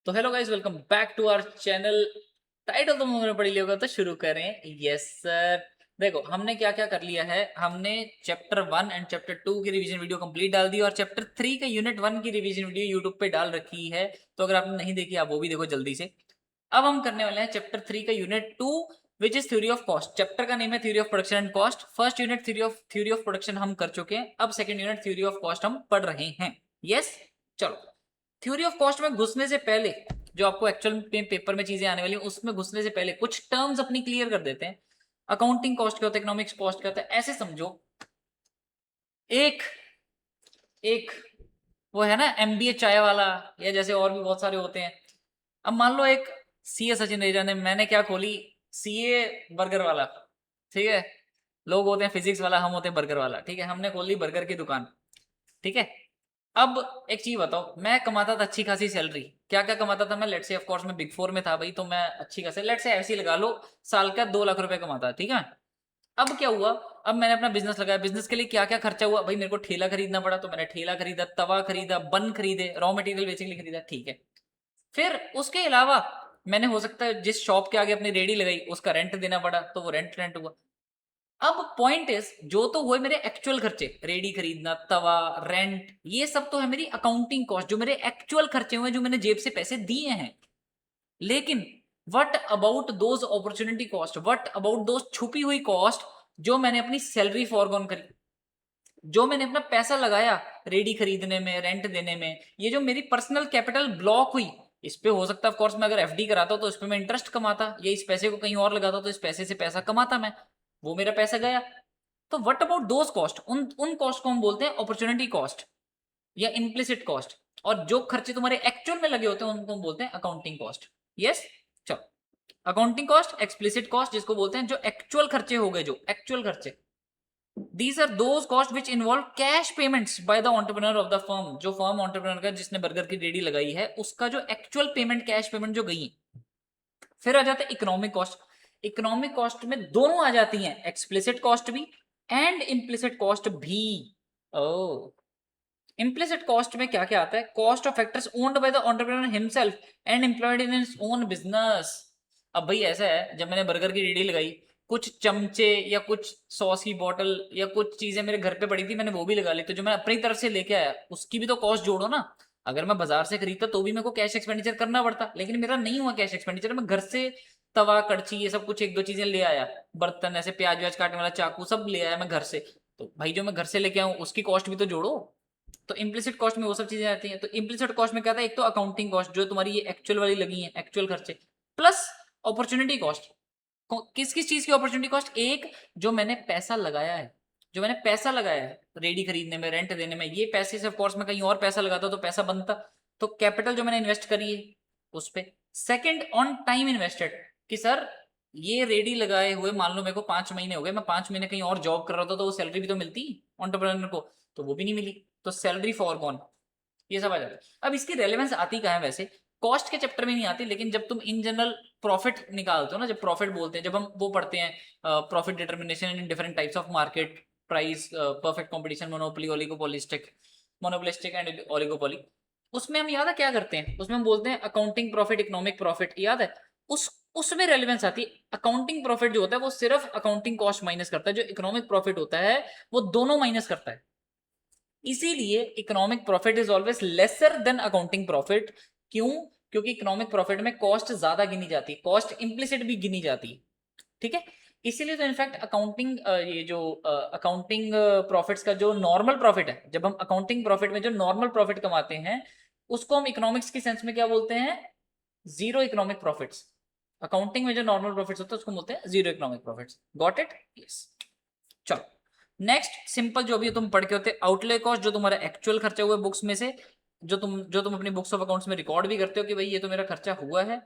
तो hello guys, welcome back to our channel. Title तो मुझे पढ़ लिया होगा, तो शुरू करें। Yes sir. देखो हमने क्या क्या कर लिया है। हमने चैप्टर 1 एंड चैप्टर 2 की रिवीजन वीडियो कंप्लीट डाल दी और चैप्टर 3 का यूनिट 1 की रिवीजन वीडियो यूट्यूब पे डाल रखी है। तो अगर आपने नहीं देखी आप वो भी देखो जल्दी से। अब हम करने वाले हैं चैप्टर 3 का unit 2, which is theory of cost. Chapter का नेम है theory of production and cost. First unit theory of production हम कर चुके हैं। अब second unit theory of cost हम पढ़ रहे हैं। यस, चलो। थ्योरी ऑफ कॉस्ट में घुसने से पहले, जो आपको एक्चुअल में पेपर में चीजें आने वाली हैं उसमें घुसने से पहले कुछ टर्म्स अपनी क्लियर कर देते हैं। अकाउंटिंग कॉस्ट क्या होता है, इकोनॉमिक्स कॉस्ट क्या होता है, ऐसे समझो। एक एक वो है ना एमबीए चाय वाला, या जैसे और भी बहुत सारे होते हैं। अब मान लो एक सीए सचिन रेजा ने, मैंने क्या खोली, सीए बर्गर वाला। ठीक है, लोग होते हैं फिजिक्स वाला, हम होते हैं बर्गर वाला। ठीक है, हमने खोल ली बर्गर की दुकान। ठीक है, अब एक चीज बताओ, मैं कमाता था अच्छी खासी सैलरी। क्या क्या कमाता था मैं? लेट से ऑफ कोर्स मैं बिग फोर में था भाई, तो मैं अच्छी खासी, लेट से ऐसे ही लगा लो, साल का 2 लाख रुपए कमाता। ठीक है, अब क्या हुआ? अब मैंने अपना बिजनेस लगाया। बिजनेस के लिए क्या क्या खर्चा हुआ भाई? मेरे को ठेला खरीदना पड़ा, तो मैंने ठेला खरीदा, तवा खरीदा, बन खरीदे, रॉ मटेरियल बेसिकली खरीदा। ठीक है, फिर उसके अलावा मैंने हो सकता है जिस शॉप के आगे अपनी रेडी लगाई उसका रेंट देना पड़ा, तो वो रेंट रेंट हुआ। अब पॉइंट इज, जो तो हुए मेरे एक्चुअल खर्चे, रेडी खरीदना, तवा, रेंट, ये सब तो है मेरी अकाउंटिंग कॉस्ट, जो मेरे एक्चुअल खर्चे हुए, जो मैंने जेब से पैसे दिए हैं। लेकिन what about those opportunity cost, what about those छुपी हुई कॉस्ट जो मैंने अपनी सैलरी फॉरगॉन करी, जो मैंने अपना पैसा लगाया रेडी खरीदने में, रेंट देने में, ये जो मेरी पर्सनल कैपिटल ब्लॉक हुई, इस पे हो सकता है ऑफ कोर्स मैं अगर एफडी कराता तो इस पे मैं इंटरेस्ट कमाता, या इस पैसे को कहीं और लगाता तो इस पैसे से पैसा कमाता मैं। वो मेरा पैसा गया। तो व्हाट अबाउट दोज कॉस्ट, उन उन कॉस्ट को हम बोलते हैं अपॉर्चुनिटी कॉस्ट या इम्प्लिसिट कॉस्ट। और जो खर्चे तुम्हारे एक्चुअल में लगे होते हैं उनको हम बोलते हैं अकाउंटिंग कॉस्ट। यस, चलो। अकाउंटिंग कॉस्ट, एक्सप्लिसिट कॉस्ट जिसको बोलते हैं, जो एक्चुअल खर्चे हो गए, जो एक्चुअल खर्चे। These are those costs which involve cash payments by the entrepreneur of the firm। जो फर्म entrepreneur का, जिसने बर्गर की रेडी लगाई है, उसका जो एक्चुअल पेमेंट, कैश पेमेंट जो गई। फिर आ जाता है इकोनॉमिक कॉस्ट। इकोनॉमिक कॉस्ट में दोनों आ जाती हैं, एक्सप्लिसिट कॉस्ट भी एंड इम्प्लिसिट कॉस्ट भी। ओ, इम्प्लिसिट कॉस्ट में क्या क्या आता है? Cost of factors owned by the entrepreneur himself and employed in his own business. अब भाई ऐसा है, जब मैंने बर्गर की रेडी लगाई, कुछ चमचे या कुछ सॉस की बोतल या कुछ चीजें मेरे घर पे पड़ी थी, मैंने वो भी लगा ली। तो जो मैं अपनी तरफ से लेके आया उसकी भी तो कॉस्ट जोड़ो ना। अगर मैं बाजार से खरीदता तो भी मेरे को कैश एक्सपेंडिचर करना पड़ता, लेकिन मेरा नहीं हुआ कैश एक्सपेंडिचर। मैं घर से तवा, कड़छी, ये सब कुछ एक दो चीजें ले आया, बर्तन, ऐसे प्याज व्याज काटने वाला चाकू सब ले आया मैं घर से। तो भाई जो मैं घर से लेके आऊं उसकी कॉस्ट भी तो जोड़ो। तो इम्प्लिसिट कॉस्ट में वो सब चीजें आती हैं। तो इम्प्लिसिट कॉस्ट में क्या था? एक तो अकाउंटिंग कॉस्ट जो तुम्हारी ये एक्चुअल वाली लगी है, एक्चुअल खर्चे, प्लस अपॉर्चुनिटी कॉस्ट। किस किस चीज की अपॉर्चुनिटी कॉस्ट? एक, जो मैंने पैसा लगाया है, जो मैंने पैसा लगाया है रेडी खरीदने में, रेंट देने में, ये पैसे से ऑफकोर्स मैं कहीं और पैसा लगाता तो पैसा बनता। तो कैपिटल जो मैंने इन्वेस्ट करी है उस पे। सेकंड, ऑन टाइम इन्वेस्टेड, कि सर ये रेडी लगाए हुए मान लो मेरे को 5 महीने हो गए, मैं 5 महीने कहीं और जॉब कर रहा था, तो वो सैलरी भी तो मिलती एंटरप्रेन्योर को, तो वो भी नहीं मिली, तो सैलरी फॉरगॉन। ये सब आ जाता है। अब इसकी रेलेवेंस आती कहाँ है वैसे? कॉस्ट के चैप्टर में नहीं आती, लेकिन जब तुम इन जनरल प्रॉफिट निकालते हो ना, जब प्रॉफिट बोलते हैं, जब हम वो पढ़ते हैं, profit determination in different types of market, price, perfect competition, monopoly, oligopolistic, monopolistic and oligopoly, उसमें हम याद है क्या करते हैं? उसमें हम बोलते हैं अकाउंटिंग प्रॉफिट, इकोनॉमिक प्रॉफिट, याद है? उस उसमें रेलेवेंस आती है। अकाउंटिंग प्रॉफिट जो होता है वो सिर्फ अकाउंटिंग कॉस्ट माइनस करता है, जो इकोनॉमिक प्रॉफिट होता है वो दोनों माइनस करता है। इसीलिए economic profit is always lesser than accounting profit. क्यों? क्योंकि इकोनॉमिक प्रॉफिट में कॉस्ट ज्यादा गिनी जाती है, कॉस्ट इंप्लिसिट भी गिनी जाती है। ठीक है, इसीलिए तो इनफैक्ट अकाउंटिंग, ये जो अकाउंटिंग प्रॉफिट्स का जो नॉर्मल प्रॉफिट है, जब हम अकाउंटिंग प्रॉफिट में जो नॉर्मल प्रॉफिट कमाते हैं, उसको हम इकोनॉमिक्स की सेंस में क्या बोलते हैं? Zero economic profits. अकाउंटिंग में जो नॉर्मल प्रॉफिट्स होते हैं उसको बोलते हैं zero economic profits. Got it? Yes, चलो। नेक्स्ट सिंपल जो भी तुम पढ़ के होते, आउटले कॉस्ट, जो तुम्हारा एक्चुअल खर्चा हुआ बुक्स में से, जो तुम अपनी बुक्स ऑफ अकाउंट्स में रिकॉर्ड भी करते हो कि भाई ये तो मेरा खर्चा हुआ है।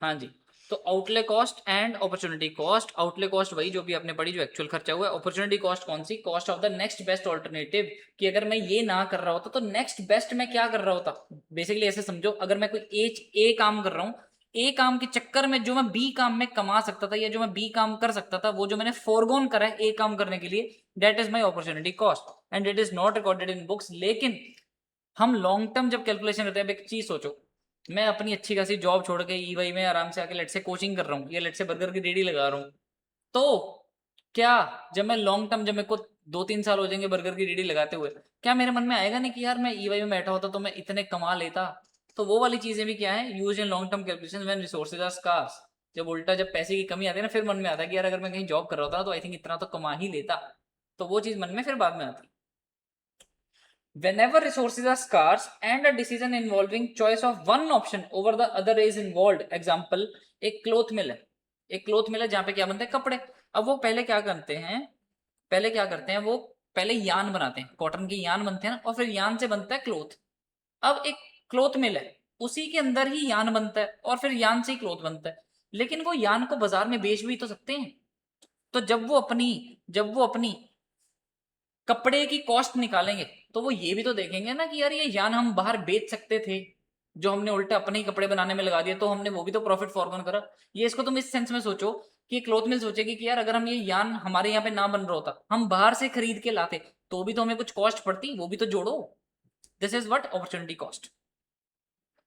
हाँ जी। तो outlay cost and opportunity cost. Outlay cost वही जो भी आपने पढ़ी, जो एक्चुअल खर्चा हुआ है। अपॉर्चुनिटी कॉस्ट कौन सी? Cost of the next best alternative, कि अगर मैं ये ना कर रहा होता तो नेक्स्ट बेस्ट मैं क्या कर रहा होता। बेसिकली ऐसे समझो, अगर मैं कोई ए काम कर रहा हूँ, ए काम के चक्कर में जो मैं बी काम में कमा सकता था या जो मैं बी काम कर सकता था, वो जो मैंने फोरगोन करा है ए काम करने के लिए, that is my opportunity cost and it is not recorded in books. लेकिन हम लॉन्ग टर्म जब कैलकुलेशन करते हैं, एक चीज सोचो, मैं अपनी अच्छी खासी जॉब छोड़ के ईवाई में आराम से आके लेट से कोचिंग कर रहा हूँ या लेट से बर्गर की रेडी लगा रहा हूँ, तो क्या जब मैं लॉन्ग टर्म, जब मेरे को 2-3 साल हो जाएंगे बर्गर की रेडी लगाते हुए, क्या मेरे मन में आएगा नहीं कि यार मैं ईवाई में बैठा होता तो मैं इतने कमा लेता? तो वो वाली चीजें भी क्या है, use in long term calculation when resources are scarce. जब उल्टा जब पैसे की कमी आती है ना, फिर मन में आता है कि यार अगर मैं कहीं जॉब कर रहा होता तो आई थिंक इतना तो कमा ही लेता। तो वो चीज मन में फिर बाद में आती। Whenever resources are scarce and a decision involving choice of one option over the other is involved, example एक क्लोथ मिल है, एक क्लोथ मिल है जहां पे क्या बनते हैं, कपड़े। अब वो पहले क्या करते हैं, वो पहले यान बनाते हैं, कॉटन के यान बनते हैं ना, और फिर यान से बनता है क्लोथ। अब एक क्लोथ मिल है, उसी के अंदर ही यान बनता है और फिर यान से ही क्लोथ बनता है, लेकिन वो यान को बाजार में बेच भी तो सकते हैं। तो जब वो अपनी कपड़े की कॉस्ट निकालेंगे तो वो ये भी तो देखेंगे ना कि यार ये यान हम बाहर बेच सकते थे, जो हमने उल्टा अपने ही कपड़े बनाने में लगा दिया, तो हमने वो भी तो प्रॉफिट फॉरगॉन करा। ये इसको तुम इस सेंस में सोचो कि क्लॉथ मिल सोचेगी कि यार अगर हम ये यान हमारे यहाँ पे ना बन रहा होता, हम बाहर से खरीद के लाते, तो भी तो हमें कुछ कॉस्ट पड़ती, वो भी तो जोड़ो। This is what opportunity cost.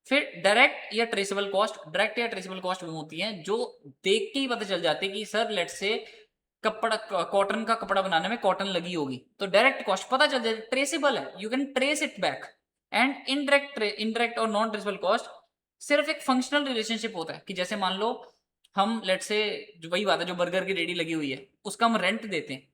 फिर डायरेक्ट या ट्रेसेबल कॉस्ट, डायरेक्ट या ट्रेसेबल कॉस्ट वो होती है जो देख के ही पता चल जाती है कि सर लेट से कपड़ा, कॉटन का कपड़ा बनाने में कॉटन लगी होगी, तो डायरेक्ट कॉस्ट पता चल जाए, ट्रेसेबल है, you can trace it back. And indirect और नॉन ट्रेसेबल कॉस्ट सिर्फ एक फंक्शनल रिलेशनशिप होता है कि जैसे मान लो हम लेट से, जो वही बात है, जो बर्गर की रेडी लगी हुई है उसका हम रेंट देते हैं,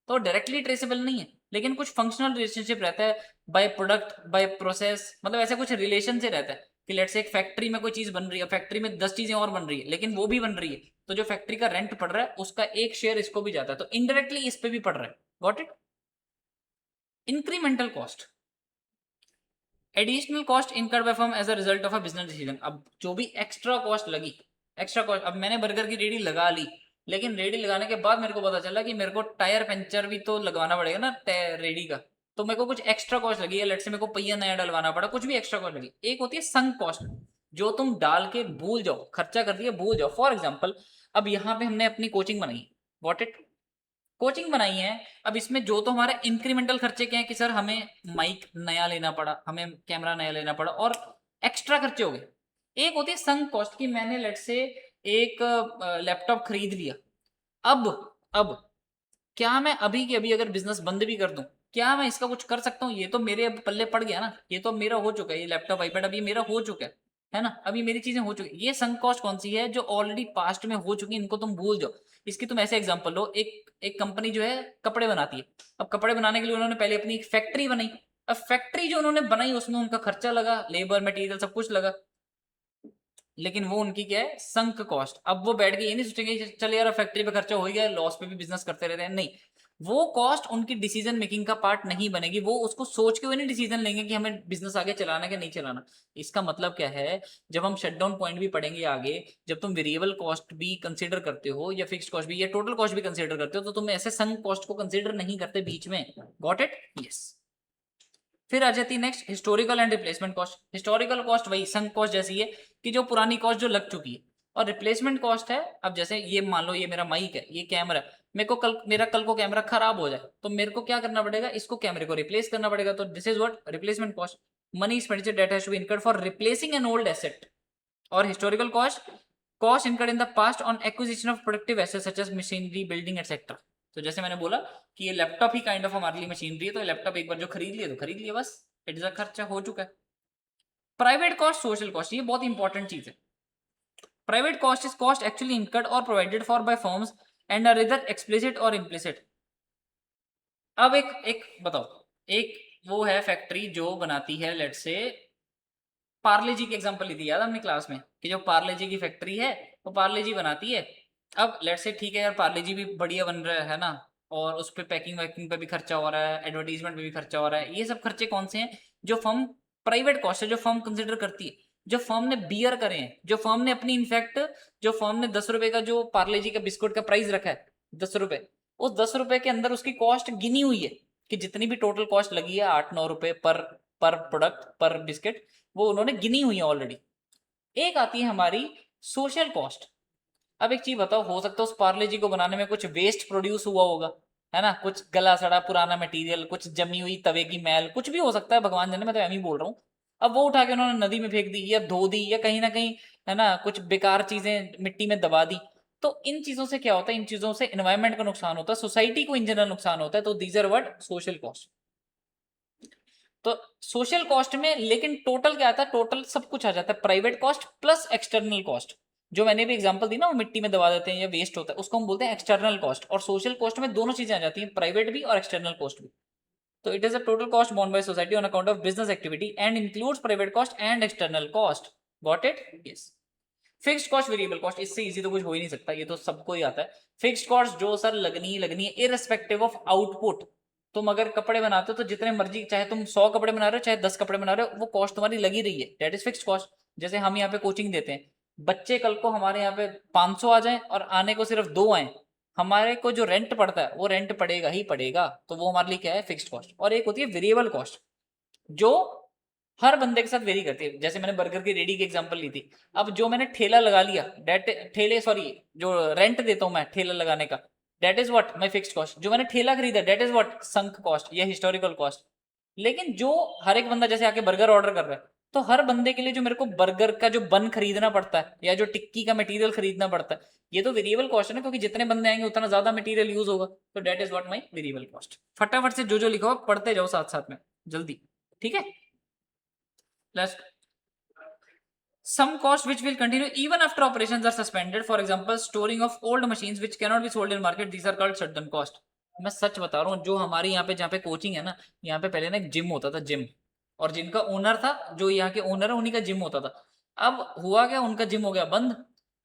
तो डायरेक्टली ट्रेसेबल नहीं है, लेकिन कुछ फंक्शनल रिलेशनशिप रहता है, बाय प्रोडक्ट बाय प्रोसेस, मतलब ऐसा कुछ रिलेशन से रहता है कि लेट से एक फैक्ट्री में कोई चीज बन रही है, फैक्ट्री में 10 चीजें और बन रही है, लेकिन वो भी बन रही है, तो जो फैक्ट्री का रेंट पड़ रहा है उसका एक शेयर इसको भी जाता है, तो इनडायरेक्टली इस पे भी पड़ रहा है। Got it? Incremental cost, additional cost incurred by firm as a result of a business decision. अब जो भी एक्स्ट्रा कॉस्ट लगी, एक्स्ट्रा कॉस्ट, अब मैंने बर्गर की रेडी लगा ली, लेकिन रेडी लगाने के बाद मेरे को पता चला कि मेरे को टायर पंचर भी तो लगवाना पड़ेगा ना रेडी का, तो मेरे को कुछ एक्स्ट्रा कॉस्ट लगी है, लेट से मेरे को पहिया नया डलवाना पड़ा, कुछ भी एक्स्ट्रा कॉस्ट लगी। एक होती है संक कॉस्ट, जो तुम डाल के भूल जाओ, खर्चा कर दिया भूल जाओ। फॉर एग्जाम्पल, अब यहाँ पे हमने अपनी कोचिंग बनाई, वॉट इट, कोचिंग बनाई है, अब इसमें जो तो हमारे इंक्रीमेंटल खर्चे क्या है कि सर हमें माइक नया लेना पड़ा, हमें कैमरा नया लेना पड़ा, और एक्स्ट्रा खर्चे हो गए। एक होती है संक कॉस्ट की मैंने लेट से एक लैपटॉप खरीद लिया, अब अब क्या मैं अभी के अभी अगर बिजनेस बंद भी कर दूं, क्या मैं इसका कुछ कर सकता हूँ? ये तो मेरे अब पल्ले पड़ गया ना, ये तो मेरा हो चुका है, ये लैपटॉप आईपैड अब ये मेरा हो चुका है ना, अभी मेरी चीजें हो चुकी है। ये संक कॉस्ट कौन सी है? जो ऑलरेडी पास्ट में हो चुकी है, इनको तुम भूल जाओ। इसकी तुम ऐसे एग्जांपल लो, एक एक कंपनी जो है कपड़े बनाती है, अब कपड़े बनाने के लिए उन्होंने पहले अपनी एक फैक्ट्री बनाई, अब फैक्ट्री जो उन्होंने बनाई उसमें उनका खर्चा लगा, लेबर मटेरियल सब कुछ लगा, लेकिन वो उनकी क्या है, संक कॉस्ट। अब वो बैठ के ये नहीं सोचेंगे चल यार फैक्ट्री पे खर्चा हो गया, लॉस पे भी बिजनेस करते रहते हैं, नहीं, वो कॉस्ट उनकी डिसीजन मेकिंग का पार्ट नहीं बनेगी, वो उसको सोच के हुए नहीं डिसीजन लेंगे कि हमें बिजनेस आगे चलाना है कि नहीं चलाना। इसका मतलब क्या है, जब हम शटडाउन पॉइंट भी पढ़ेंगे आगे, जब तुम वेरिएबल कॉस्ट भी कंसीडर करते हो या फिक्स्ड कॉस्ट भी या टोटल कॉस्ट भी कंसीडर करते हो, तो तुम ऐसे संक कॉस्ट को कंसीडर नहीं करते बीच में। Got it? यस। फिर आ जाती है next historical and replacement cost. Historical cost वही संक कॉस्ट जैसी है कि जो पुरानी कॉस्ट जो लग चुकी है, और रिप्लेसमेंट कॉस्ट है, अब जैसे ये मान लो ये मेरा माइक है, ये कैमरा है, मेरा कल को कैमरा खराब हो जाए तो मेरे को क्या करना पड़ेगा, इसको कैमरे को रिप्लेस करना पड़ेगा, तो this is what replacement cost. Money expenditure that has to be incurred for replacing an old asset. और historical cost, cost incurred in the past on acquisition of productive assets such as machinery, building etcetera. तो जैसे मैंने बोला कि ये laptop he kind of हमारे लिए machinery है, तो लैपटॉप एक बार जो खरीद लिया तो खरीद लिया, बस इट इज अ खर्चा हो चुका है। प्राइवेट कॉस्ट, सोशल कॉस्ट, ये बहुत इंपॉर्टेंट चीज है। Private cost is cost actually incurred और provided for by firms and are इधर एक्सप्लिसिट और इम्प्लिसिट। अब एक एक बताओ, एक वो है फैक्ट्री जो बनाती है, लेट से पार्ले जी की एग्जांपल ली थी याद हमने क्लास में, कि जो पार्ले जी की फैक्ट्री है वो पार्ले जी बनाती है। अब लेट से ठीक है यार, पार्ले जी भी बढ़िया बन रहा है ना, और उस पर पैकिंग वैकिंग पे भी खर्चा हो रहा है, एडवर्टीजमेंट पे भी खर्चा हो रहा है, ये सब खर्चे कौन से हैं जो फर्म, प्राइवेट कॉस्ट है जो फर्म कंसिडर करती है, जो फर्म ने बियर करे हैं, जो फर्म ने अपनी इनफैक्ट, जो फर्म ने 10 रुपए का जो पार्ले जी का बिस्कुट का प्राइस रखा है, 10 रुपए, उस 10 रुपए के अंदर उसकी कॉस्ट गिनी हुई है कि जितनी भी टोटल कॉस्ट लगी है 8-9 रुपए पर पर प्रोडक्ट पर बिस्किट, वो उन्होंने गिनी हुई है ऑलरेडी। एक आती है हमारी सोशल कॉस्ट, अब एक चीज बताओ, हो सकता है उस पार्ले जी को बनाने में कुछ वेस्ट प्रोड्यूस हुआ होगा, है ना, कुछ गला सड़ा पुराना मटेरियल, कुछ जमी हुई तवे की मैल, कुछ भी हो सकता है, भगवान जाने, मैं तो एम ही बोल रहा हूँ। अब वो उठा के उन्होंने नदी में फेंक दी या धो दी या कहीं ना कहीं, है ना, कुछ बेकार चीजें मिट्टी में दबा दी। तो इन चीजों से क्या होता है, इन चीजों से एनवायरमेंट को नुकसान होता है, सोसाइटी को इन जनरल नुकसान होता है, तो these are what social cost. तो सोशल कॉस्ट में लेकिन टोटल क्या आता है, टोटल सब कुछ आ जाता है, private cost plus external cost. जो मैंने भी एग्जांपल दी ना, वो मिट्टी में दबा देते हैं या वेस्ट होता है, उसको हम बोलते हैं एक्सटर्नल कॉस्ट। और सोशल कॉस्ट में दोनों चीजें आ जाती हैं, प्राइवेट भी और एक्सटर्नल कॉस्ट भी। तो it is a total cost borne by society on account of business activity and includes private cost and external cost. Got it? Yes. Fixed cost, variable cost, इससे इजी तो कुछ हो ही नहीं सकता, ये तो सबको ही आता है। फिक्स्ड कॉस्ट जो सर लगनी लगनी है, इररिस्पेक्टिव ऑफ आउटपुट। तुम अगर कपड़े बनाते हो तो जितने मर्जी, चाहे तुम 100 कपड़े बना रहे हो चाहे 10 कपड़े बना रहे हो, वो कॉस्ट तुम्हारी लगी रही है, दैट इज फिक्स्ड कॉस्ट। जैसे हम यहाँ पे कोचिंग देते हैं, बच्चे कल को हमारे यहाँ पे 500 आ जाए और आने को सिर्फ 2 आए, हमारे को जो रेंट पड़ता है वो रेंट पड़ेगा ही पड़ेगा, तो वो हमारे लिए क्या है, फिक्स्ड कॉस्ट। और एक होती है वेरिएबल कॉस्ट, जो हर बंदे के साथ वेरी करती है। जैसे मैंने बर्गर की रेडी की एग्जांपल ली थी, अब जो मैंने ठेला लगा लिया, डेट ठेले सॉरी, जो रेंट देता हूं मैं ठेला लगाने का, that is what my fixed cost. जो मैंने ठेला खरीदा, that is what sunk cost या हिस्टोरिकल कॉस्ट। लेकिन जो हर एक बंदा जैसे आके बर्गर ऑर्डर कर रहा है, तो हर बंदे के लिए जो मेरे को बर्गर का जो बन खरीदना पड़ता है या जो टिक्की का मटेरियल खरीदना पड़ता है, ये तो वेरिएबल कॉस्ट है ना, क्योंकि जितने बंदे आएंगे उतना ज्यादा मटेरियल यूज होगा। तो that is what my variable cost. फटाफट से जो लिखा हो पढ़ते जाओ साथ साथ में, जल्दी, ठीक है। Let's some cost which will continue even after operations are suspended, for example storing of old machines which cannot be sold in market, these are called shutdown cost। मैं सच बता रहा हूँ, जो हमारी यहाँ पे जहाँ पे कोचिंग है ना, यहाँ पे पहले ना एक जिम होता था, जिम, और जिनका ओनर था, जो यहाँ के ओनर है, उन्हीं का जिम होता था। अब हुआ क्या, उनका जिम हो गया बंद।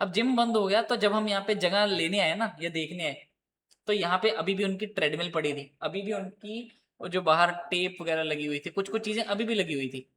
अब जिम बंद हो गया, तो जब हम यहाँ पे जगह लेने आए ना, ये देखने आए, तो यहाँ पे अभी भी उनकी ट्रेडमिल पड़ी थी, अभी भी उनकी जो बाहर टेप वगैरह लगी हुई थी, कुछ कुछ चीजें अभी भी लगी हुई थी।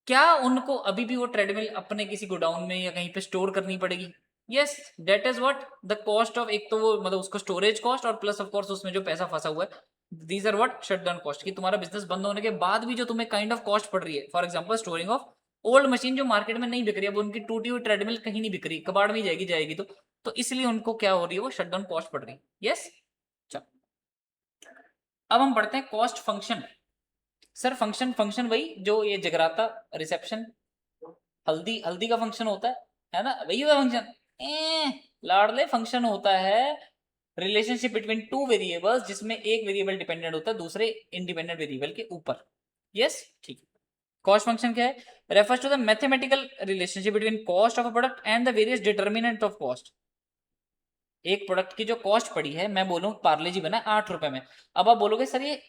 क्या उनको अभी भी वो ट्रेडमिल अपने किसी गोडाउन में या कहीं पे स्टोर करनी पड़ेगी? Yes, that is what the cost of, एक तो वो मतलब उसको स्टोरेज कॉस्ट, और प्लस ऑफ कोर्स उसमें जो पैसा फंसा हुआ है, these are what shutdown cost. कि तुम्हारा बिजनेस बंद होने के बाद भी जो तुम्हें काइंड ऑफ कॉस्ट पड़ रही है, for example storing of old machine जो मार्केट में नहीं बिक रही है, अब उनकी टूटी हुई ट्रेडमिल कहीं नहीं बिक रही, कबाड़ में जाएगी जाएगी, तो इसलिए उनको क्या हो रही है, वो शटडाउन कॉस्ट पड़ रही है। यस, चलो अब हम पढ़ते हैं cost function. Sir function, function वही जो ये जगराता, रिसेप्शन, हल्दी, हल्दी का फंक्शन होता है ना, वही होता फंक्शन। लाडले फंक्शन होता है रिलेशनशिप बिटवीन टू वेरिएबल्स, जिसमें एक वेरिएबल डिपेंडेंट होता है दूसरे इंडिपेंडेंट वेरिएबल के ऊपर। यस, ठीक। कॉस्ट फंक्शन क्या है? Refers to the mathematical relationship between cost of a product and the various determinant of cost. एक प्रोडक्ट की जो कॉस्ट पड़ी है, मैं बोलूं पार्ले जी बना 8 रुपए में, अब आप बोलोगे सर ये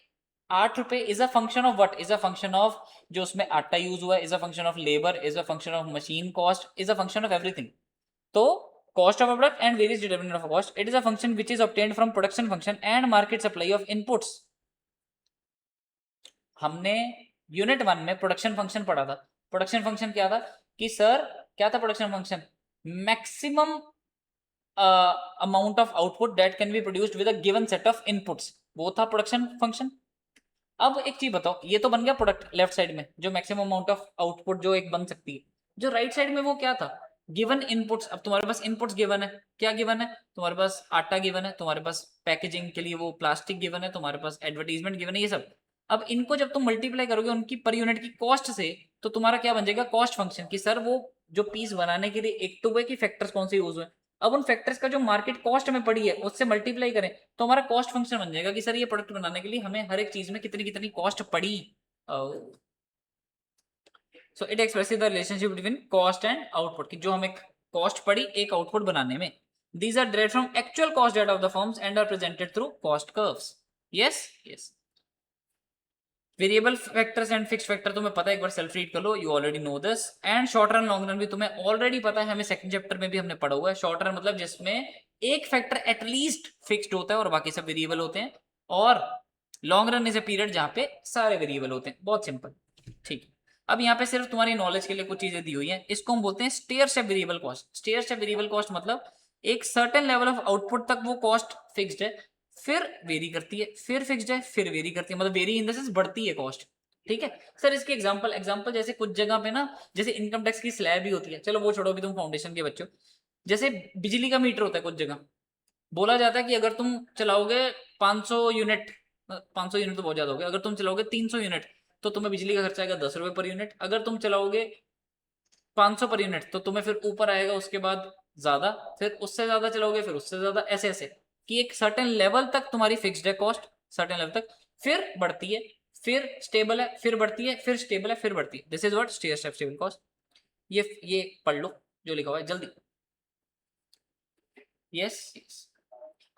8 रुपए is a function of what, is a function of जो उसमें आटा यूज हुआ है, is a function of labour, is a function of machine cost, is a function of everything. तो cost of a product and various determinant of cost, it is a function which is obtained from production function and market supply of inputs. हमने unit 1 में production function पढ़ा था। Production function क्या था कि sir, क्या था production function? Maximum amount of output that can be produced with a given set of inputs, वो था प्रोडक्शन फंक्शन। अब एक चीज बताओ, ये तो बन गया प्रोडक्ट लेफ्ट साइड में, जो मैक्सिमम अमाउंट ऑफ आउटपुट जो एक बन सकती है। जो राइट साइड में वो क्या था? Given inputs. अब तुम्हारे पास इनपुट्स गिवन है, क्या गिवन है? तुम्हारे पास आटा गिवन है, तुम्हारे पास पैकेजिंग के लिए वो प्लास्टिक गिवन है, तुम्हारे पास एडवर्टीजमेंट गिवन है, ये सब। अब इनको जब तुम मल्टीप्लाई करोगे उनकी पर यूनिट की कॉस्ट से, तो तुम्हारा क्या बन जाएगा? Cost function. कि सर वो जो पीस बनाने के लिए एक तो वो की फैक्टर्स कौन से यूज हुए, अब उन फैक्टर्स का जो मार्केट कॉस्ट में पड़ी है उससे मल्टीप्लाई करें, तो हमारा कॉस्ट फंक्शन बन जाएगा कि सर ये प्रोडक्ट बनाने के लिए हमें हर एक चीज में कितनी कितनी कॉस्ट पड़ी। So it expresses the relationship between cost and output, कि जो हमें कॉस्ट पड़ी एक आउटपुट बनाने में। These are derived from actual cost data of the firms and are presented through cost curves. Yes, yes. Variable factors and fix factor तुम्हें पता है, एक बार सेल्फ रीड कर लो, you already know this. And short run long run भी तुम्हें already पता है, हमें सेकंड चैप्टर में भी हमने पढ़ा हुआ है। शॉर्ट रन मतलब जिसमें एक फैक्टर एटलीस्ट फिक्स्ड होता है और बाकी सब वेरिएबल होते हैं, और long run is a period जहां पे सारे वेरिएबल होते हैं। बहुत सिंपल, ठीक। अब यहाँ पे सिर्फ तुम्हारी नॉलेज के लिए कुछ चीजें दी हुई हैं, इसको हम बोलते हैं stair step variable cost. Stair step variable cost मतलब एक सर्टेन लेवल ऑफ आउटपुट तक वो कॉस्ट फिक्स्ड है, फिर वेरी करती है, फिर फिक्स्ड है, फिर वेरी करती है, मतलब वेरी इन द सेंस बढ़ती है कॉस्ट। ठीक है सर। इसके एग्जांपल एग्जांपल जैसे कुछ जगह पे ना, जैसे इनकम टैक्स की स्लैब ही होती है, चलो वो छोड़ो, अभी तुम फाउंडेशन के बच्चों। जैसे बिजली का मीटर होता है कुछ जगह, बोला जाता है कि अगर तुम चलाओगे 500 यूनिट, 500 यूनिट तो बहुत ज्यादा हो गया, अगर तुम चलाओगे 300 यूनिट तो तुम्हें बिजली का खर्चा आएगा 10 रुपए पर यूनिट। अगर तुम चलाओगे 500 पर यूनिट तो तुम्हें फिर ऊपर आएगा उसके बाद ज्यादा, फिर उससे ज्यादा चलोगे फिर उससे ज्यादा, ऐसे ऐसे कि एक सर्टेन लेवल तक तुम्हारी फिक्स्ड है कॉस्ट, सर्टेन लेवल तक, फिर बढ़ती है, फिर स्टेबल है, फिर बढ़ती है, फिर स्टेबल है, फिर बढ़ती है। This is what stair step stable cost. ये पढ़ लो जो लिखा हुआ है जल्दी। Yes yes.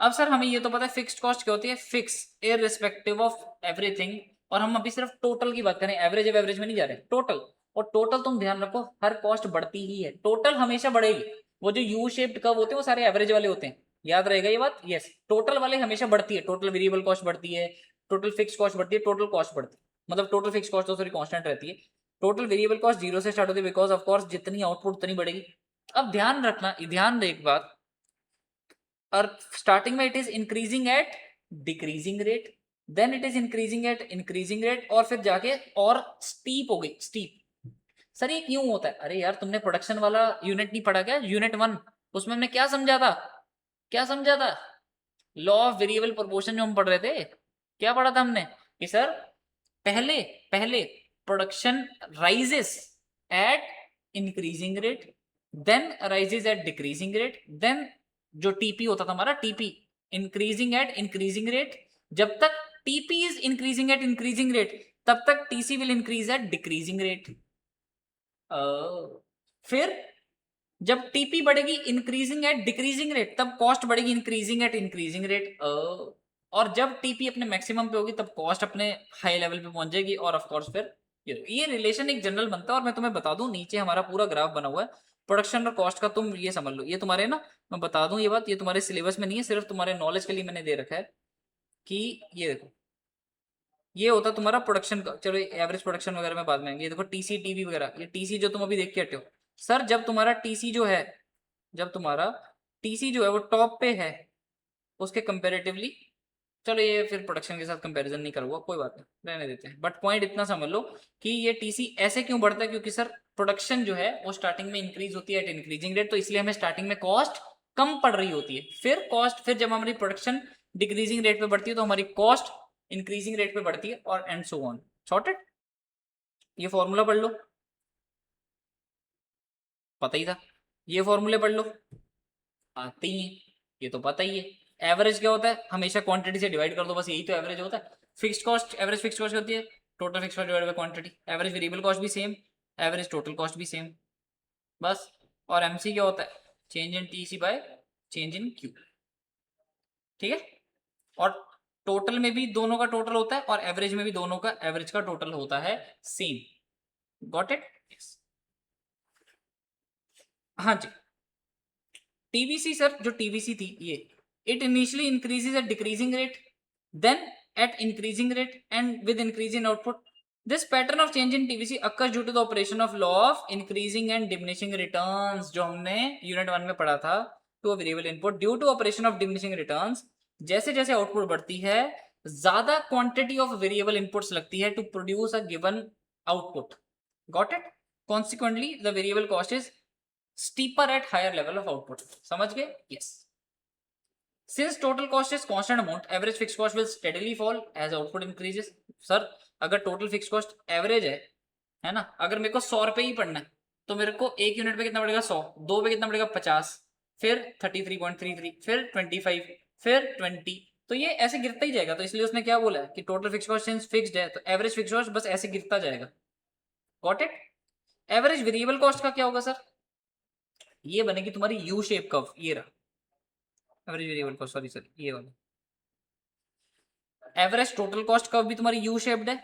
अब सर हमें ये तो पता है फिक्स्ड कॉस्ट क्या होती है, फिक्स इररिस्पेक्टिव ऑफ एवरीथिंग। और हम अभी सिर्फ टोटल की बात करें, एवरेज अब एवरेज में नहीं जा रहे, टोटल। और टोटल तुम ध्यान रखो हर कॉस्ट बढ़ती ही है, टोटल हमेशा बढ़ेगी। वो जो यू शेप्ड कर्व होते हैं वो सारे एवरेज वाले होते हैं, याद रहेगा ये बात। यस, टोटल वाले हमेशा बढ़ती है, टोटल वेरिएबल कॉस्ट बढ़ती है, टोटल फिक्स कॉस्ट बढ़ती है, टोटल कॉस्ट बढ़ती है, मतलब टोटल फिक्स कॉस्ट तो सॉरी कांस्टेंट रहती है। टोटल वेरिएबल कॉस्ट जीरो से स्टार्ट होती है, बिकॉज ऑफ कोर्स जितनी आउटपुट उतनी बढ़ेगी। अब ध्यान रखना, ध्यान दे एक बात, और स्टार्टिंग में it is increasing at decreasing rate, then it is increasing at increasing rate, और फिर जाके और स्टीप हो गई, स्टीप। सर ये क्यों होता है? अरे यार तुमने प्रोडक्शन वाला यूनिट नहीं पढ़ा क्या, यूनिट वन? उसमें हमने क्या समझा था, क्या समझा था? लॉ ऑफ वेरिएबल प्रोपोर्शन जो हम पढ़ रहे थे, क्या पढ़ा था हमने कि सर पहले पहले production rises at increasing rate, then rises at decreasing rate, then जो टीपी होता था हमारा, TP increasing at increasing rate. जब तक TP is increasing at increasing rate तब तक TC will increase at decreasing rate. फिर जब टीपी बढ़ेगी इंक्रीजिंग एट डिक्रीजिंग रेट तब कॉस्ट बढ़ेगी इंक्रीजिंग एट इंक्रीजिंग रेट। और जब टीपी अपने मैक्सिमम पे होगी तब कॉस्ट अपने हाई लेवल पे पहुंच जाएगी, और ऑफ कोर्स फिर ये रिलेशन एक जनरल बनता है। और मैं तुम्हें बता दूं, नीचे हमारा पूरा ग्राफ बना हुआ है प्रोडक्शन और कॉस्ट का, तुम ये समझ लो, ये तुम्हारे ना, मैं बता दूं ये बात, ये तुम्हारे सिलेबस में नहीं है, सिर्फ तुम्हारे नॉलेज के लिए मैंने दे रखा है कि ये देखो, ये होता है तुम्हारा प्रोडक्शन का। चलो एवरेज प्रोडक्शन वगैरह में बाद में आएंगे। ये देखो टीसी टीवी वगैरह, ये टीसी जो तुम अभी देख के हटे हो सर, जब तुम्हारा टीसी जो है, जब तुम्हारा टीसी जो है वो टॉप पे है उसके कंपेरेटिवली, चलो ये फिर प्रोडक्शन के साथ कंपैरिजन नहीं करूंगा, कोई बात नहीं रहने देते हैं, बट पॉइंट इतना समझ लो कि ये टीसी ऐसे क्यों बढ़ता है, क्योंकि सर प्रोडक्शन जो है वो स्टार्टिंग में इंक्रीज होती है एट इंक्रीजिंग रेट, तो इसलिए हमें स्टार्टिंग में कॉस्ट कम पड़ रही होती है। फिर कॉस्ट, फिर जब हमारी प्रोडक्शन डिक्रीजिंग रेट पे बढ़ती है तो हमारी कॉस्ट इंक्रीजिंग रेट पे बढ़ती है, और एंड सो ऑन। सॉर्टेड। ये फॉर्मूला पढ़ लो, पता ही था। ये फॉर्मूले पढ़ लो, आते ही हैं, ये तो पता ही है। एवरेज क्या होता है, हमेशा क्वांटिटी से डिवाइड कर दो, बस यही तो एवरेज होता है। Fixed cost, average fixed cost होती है total fixed cost divide by quantity. Average variable cost भी सेम, एवरेज टोटल कॉस्ट भी सेम, बस। और एमसी क्या होता है, change in TC by change in Q, ठीक है। और टोटल में भी दोनों का टोटल होता है, और एवरेज में भी दोनों का एवरेज का टोटल होता है सेम। Got it? यस। हाँ जी। टीवीसी सर, जो टीवीसी थी ये, it initially increases at decreasing rate, then at increasing rate and with increase in output. This pattern of change in TVC occurs due to the operation of law of increasing and diminishing returns, जो हमने unit one में पढ़ा था, to a variable input due to operation of diminishing returns. जैसे जैसे output बढ़ती है ज्यादा क्वांटिटी ऑफ वेरिएबल इनपुट्स लगती है to produce a given output. Got it? Consequently the variable cost is steeper at higher level of output. समझ गए? Yes. Since total cost is constant amount, average fixed cost will steadily fall as output increases. Sir अगर total fix cost average है ना, अगर मेरे को 100 रुपए ही पड़ना है तो मेरे को एक यूनिट पे कितना पड़ेगा, 100, दो पे कितना पड़ेगा, 50, फिर 33.33, फिर 25, फिर 20, तो ये ऐसे गिरता ही जाएगा। तो इसलिए उसने क्या बोला है कि total fix cost since fixed है तो एवरेज फिक्स कॉस्ट बस ऐसे गिरता जाएगा। Got it? Average variable cost का क्या होगा सर, ये बनेगी तुम्हारी यू शेप कर्व, ये रहा average variable cost, sorry sir ये वाला। एवरेज टोटल कॉस्ट कर्व भी तुम्हारी यू शेप्ड है,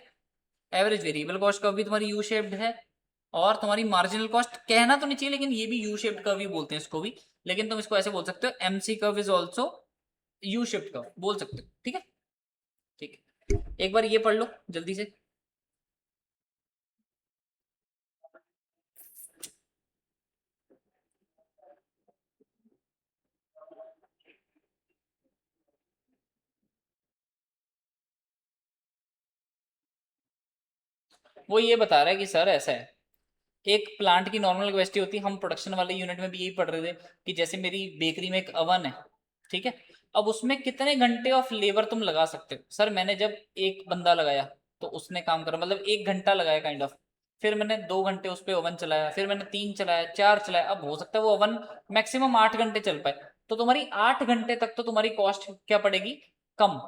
एवरेज वेरिएबल कॉस्ट कर्व भी तुम्हारी यू शेप्ड है, और तुम्हारी मार्जिनल कॉस्ट कहना तो नहीं चाहिए लेकिन ये भी यू शेप्ड कर्व ही बोलते हैं इसको भी, लेकिन तुम इसको ऐसे बोल सकते हो MC curve is also U shaped curve बोल सकते हो, ठीक है। ठीक है, एक बार ये पढ़ लो जल्दी से। वो ये बता रहा है कि सर ऐसा है, एक प्लांट की नॉर्मल कैपेसिटी होती है, हम प्रोडक्शन वाले यूनिट में भी यही पढ़ रहे थे कि जैसे मेरी बेकरी में एक अवन है, ठीक है, अब उसमें कितने घंटे ऑफ लेबर तुम लगा सकते हो। सर मैंने जब एक बंदा लगाया तो उसने काम करा, मतलब 1 घंटा लगाया काइंड ऑफ, फिर मैंने 2 घंटे उस पर ओवन चलाया, फिर मैंने 3 चलाया, 4 चलाया, अब हो सकता है वो ओवन मैक्सिमम 8 घंटे चल पाए, तो तुम्हारी 8 घंटे तक तो तुम्हारी कॉस्ट क्या पड़ेगी, कम।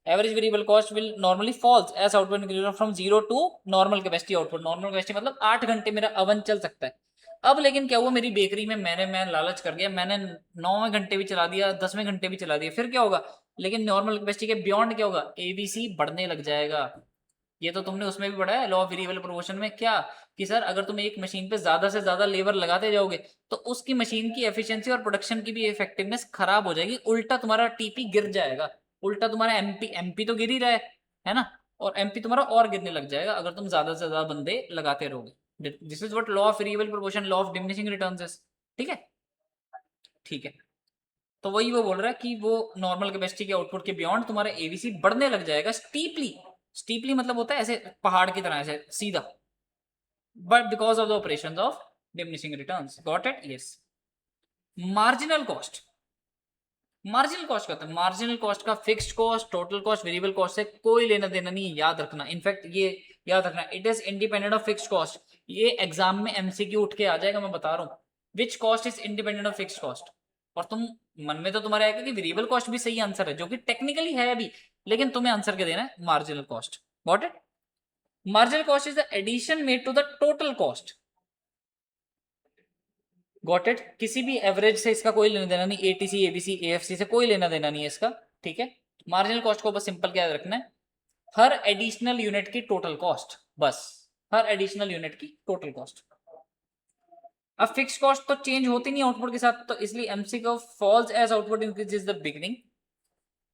Average variable cost will normally falls as output increase from 0 to normal capacity output. Normal capacity मतलब 8 घंटे मेरा अवन चल सकता है। अब लेकिन क्या हुआ मेरी बेकरी में, मैं लालच कर गया, मैंने 9वें घंटे भी चला दिया, 10वें घंटे भी चला दिया, फिर क्या होगा, लेकिन नॉर्मल कैपेसिटी के बियॉन्ड क्या होगा, एबीसी बढ़ने लग जाएगा। ये तो तुमने उसमें भी पढ़ा है लॉ ऑफ वेरिएबल प्रोपोर्शन में, क्या कि सर अगर तुम एक मशीन पे ज्यादा से ज्यादा लेबर लगाते जाओगे तो उसकी मशीन की एफिशिएंसी और प्रोडक्शन की भी इफेक्टिवनेस खराब हो जाएगी, उल्टा तुम्हारा टीपी गिर जाएगा, उल्टा तुम्हारा एमपी एमपी तो गिर ही रहा है ना, और एमपी तुम्हारा और गिरने लग जाएगा अगर तुम ज्यादा से ज्यादा बंदे लगाते रहोगे। This is what law of variable proportion, law of diminishing returns is. ठीक है, ठीक है। तो वही वो बोल रहा है कि वो नॉर्मल कैपेसिटी के आउटपुट के बियॉन्ड तुम्हारा एवीसी बढ़ने लग जाएगा स्टीपली। स्टीपली मतलब होता है ऐसे पहाड़ की तरह ऐसे सीधा, but because of the operation of diminishing returns. Got it? Yes. Marginal cost, marginal cost का, मार्जिनल कॉस्ट का fixed cost, total cost, variable cost से कोई लेना देना नहीं, याद रखना। इनफैक्ट ये याद रखना, it is independent of fixed cost. ये एग्जाम में एमसीक्यू उठ के आ जाएगा, मैं बता रहा हूँ। Which cost is independent of fixed cost, और तुम मन में तो तुम्हारे आएगा कि वेरिएबल कॉस्ट भी सही आंसर है, जो कि टेक्निकली है अभी, लेकिन तुम्हें आंसर क्या देना है, marginal cost. Got it? Marginal cost is the addition made to the total cost. Got it? किसी भी एवरेज से इसका कोई लेना देना नहीं, एटीसी एबीसी एएफसी से कोई लेना देना नहीं है इसका। ठीक है, मार्जिनल कॉस्ट को बस सिंपल क्या रखना है, हर एडिशनल यूनिट की टोटल कॉस्ट, बस हर एडिशनल यूनिट की टोटल कॉस्ट। अब फिक्स कॉस्ट तो चेंज होती नहीं आउटपुट के साथ, तो इसलिए एमसी का falls as output increases the beginning,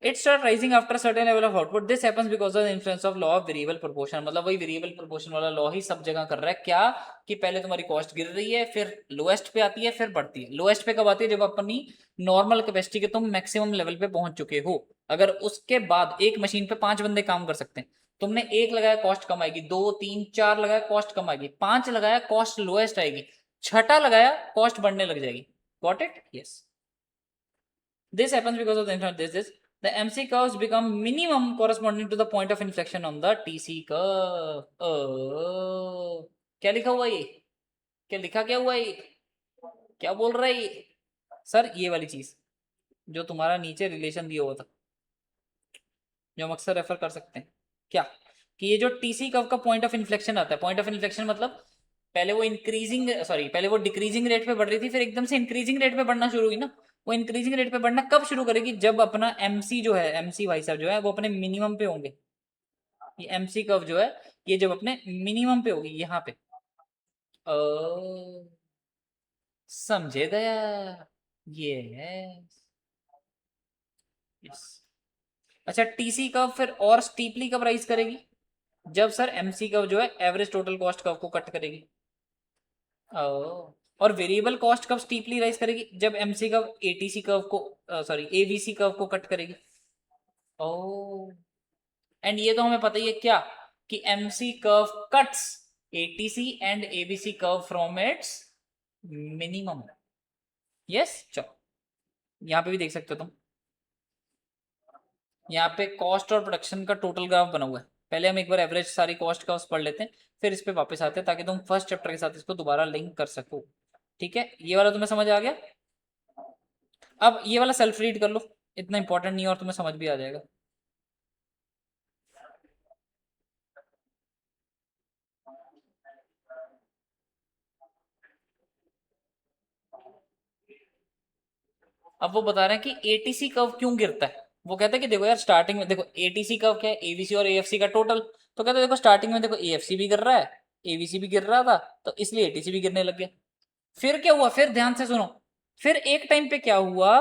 it start rising after certain level of output. This happens because of the influence of law of variable proportion. मतलब वही वेरिएबल प्रोपोर्शन वाला लॉ ही सब जगह कर रहा है, क्या कि पहले तुम्हारी कॉस्ट गिर रही है, फिर लोएस्ट पे आती है, फिर बढ़ती है। लोएस्ट पे कब आती है, जब अपनी नॉर्मल कैपेसिटी के तुम मैक्सिमम लेवल पे पहुंच चुके हो। अगर उसके बाद एक मशीन पे 5 बंदे काम कर सकते हैं, तुमने एक लगाया कॉस्ट कम आएगी, 2 3 4 लगाया कॉस्ट कम आएगी, 5 लगाया कॉस्ट लोएस्ट आएगी, 6ठा लगाया कॉस्ट बढ़ने लग जाएगी। Got it? Yes. This happens because of the influence. This the MC curves become minimum corresponding to the point of inflection on the TC curve. क्या लिखा हुआ ये, क्या लिखा क्या हुआ ये, क्या बोल रहा है ये? सर ये वाली चीज जो तुम्हारा नीचे रिलेशन दिया हुआ था, जो हम अक्सर रेफर कर सकते हैं, क्या कि ये जो टीसी कर्व का पॉइंट ऑफ इन्फ्लेक्शन आता है, पॉइंट ऑफ इन्फ्लेक्शन मतलब पहले वो इंक्रीजिंग, सॉरी पहले वो डिक्रीजिंग रेट पे बढ़ रही थी, फिर एकदम से इंक्रीजिंग रेट पे बढ़ना शुरू हुई ना। वो इंक्रीजिंग रेट पे बढ़ना कब शुरू करेगी, जब अपना एमसी जो है, एमसी भाई साहब जो है वो अपने मिनिमम पे होंगे। ये एमसी कर्व जो है ये जब अपने मिनिमम पे होगी यहाँ पे। समझे गया, ये है। यस। अच्छा, टीसी कर्व फिर और स्टीपली कब राइज करेगी, जब सर एमसी कर्व जो है एवरेज टोटल कॉस्ट कर्व को कट करेगी। और वेरिएबल कॉस्ट कब स्टीपली राइज करेगी, जब एमसी कर्व एटीसी कर्व को, सॉरी एवीसी कर्व को कट करेगी। ओ, एंड ये तो हमें पता ही है क्या, कि MC curve cuts ATC and AVC curve from its minimum. Yes, चलो यहां पे भी देख सकते हो तुम, यहाँ पे कॉस्ट और प्रोडक्शन का टोटल ग्राफ बना हुआ है। पहले हम एक बार एवरेज सारी कॉस्ट का पढ़ लेते हैं, फिर इस पे वापस आते हैं, ताकि तुम फर्स्ट चैप्टर के साथ इसको दोबारा लिंक कर सको। ठीक है, ये वाला तुम्हें समझ आ गया। अब ये वाला सेल्फ रीड कर लो, इतना इंपॉर्टेंट नहीं है और तुम्हें समझ भी आ जाएगा। अब वो बता रहे हैं कि एटीसी कर्व क्यों गिरता है। वो कहता है कि देखो यार, स्टार्टिंग में देखो एटीसी कर्व क्या है, एवीसी और एएफसी का टोटल। तो कहते हैं देखो स्टार्टिंग में देखो एएफसी भी गिर रहा है, एवीसी भी गिर रहा था, तो इसलिए एटीसी भी गिरने लग गया। फिर क्या हुआ, फिर ध्यान से सुनो, फिर एक टाइम पे क्या हुआ,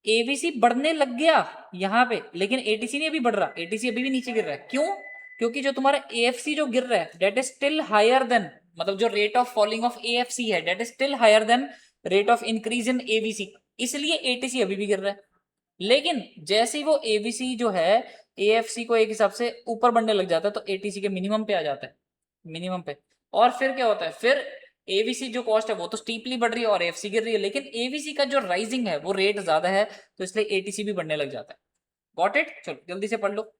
एवीसी बढ़ने लग गया यहाँ पे, लेकिन एटीसी नहीं अभी बढ़ रहा, एटीसी अभी भी नीचे गिर रहा है। क्यों? क्योंकि जो तुम्हारा एएफसी जो गिर रहा है that is still higher than, मतलब जो rate of falling of AFC है that is still higher than rate of increase in AVC, इसलिए एटीसी अभी भी गिर रहा है। लेकिन जैसे ही वो एवीसी जो है एएफसी को एक हिसाब से ऊपर बढ़ने लग जाता है, तो एटीसी के मिनिमम पे आ जाता है। मिनिमम पे। और फिर क्या होता है, फिर एवीसी जो कॉस्ट है वो तो स्टीपली बढ़ रही है और एफसी गिर रही है, लेकिन एवीसी का जो राइजिंग है वो रेट ज्यादा है, तो इसलिए एटीसी भी बढ़ने लग जाता है। Got it? चलो जल्दी से पढ़ लो।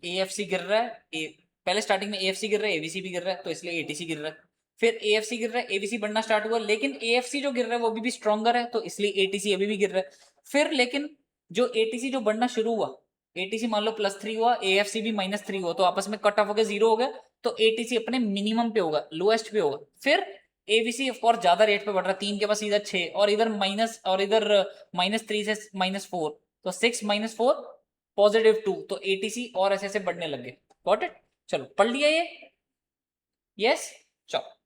एएफसी गिर रहा है, पहले स्टार्टिंग में एएफसी गिर रहा है, एवीसी भी गिर रहा है, तो इसलिए एटीसी गिर रहा है। फिर एएफसी गिर रहा है, एवीसी बढ़ना स्टार्ट हुआ, लेकिन एएफसी जो गिर रहा है वो भी स्ट्रॉन्गर है, तो इसलिए एटीसी अभी भी गिर रहा है। फिर लेकिन जो एटीसी जो बढ़ना शुरू हुआ, एटीसी मान लो +3 हुआ, एएफसी भी -3 हुआ, तो आपस में कट ऑफ होकर 0 हो गया, तो एटीसी अपने मिनिमम पे होगा, लोएस्ट पे होगा। फिर एवीसी ऑफ कोर्स ज्यादा रेट पे बढ़ रहा है, 3 के पास इधर 6 और इधर माइनस, और इधर -3 से -4, तो 6 -4 +2, तो एटीसी और ऐसे ऐसे बढ़ने लग गए। Got it? चलो पढ़ लिया ये? यस। चलो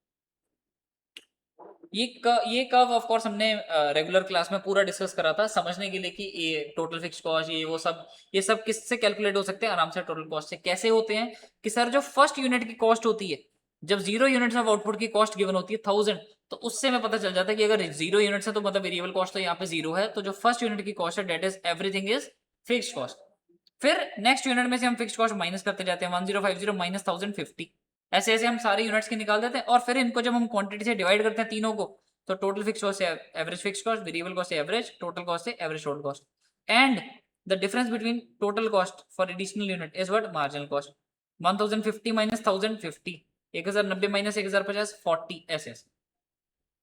ये कर्व ऑफ कोर्स हमने रेगुलर क्लास में पूरा डिस्कस करा था, समझने के लिए कि ये टोटल फिक्स कॉस्ट, ये सब किससे कैलकुलेट हो सकते हैं आराम से। टोटल कॉस्ट से कैसे होते हैं कि सर जो फर्स्ट यूनिट की कॉस्ट होती है, जब 0 यूनिट्स ऑफ आउटपुट की कॉस्ट गिवन होती है 1000, तो उससे हमें पता चल जाता है कि अगर 0 यूनिट्स है तो मतलब वेरिएबल कॉस्ट तो यहाँ पे 0 है, तो जो फर्स्ट यूनिट की कॉस्ट है that is everything is fixed cost. फिर नेक्स्ट यूनिट में से हम फिक्स कॉस्ट माइनस करते जाते हैं, 1050 माइनस 1050, ऐसे ऐसे हम सारे यूनिट्स के निकाल देते हैं, और फिर इनको जब हम क्वांटिटी से डिवाइड करते हैं तीनों को, तो टोटल फिक्स कॉस्ट से average fix cost, variable cost से एवरेज, टोटल कॉस्ट से average total cost, and the difference between total cost for additional unit is what? Marginal cost. 1050 minus 1050, 1090 minus 1050, 40, ऐसे ऐसे।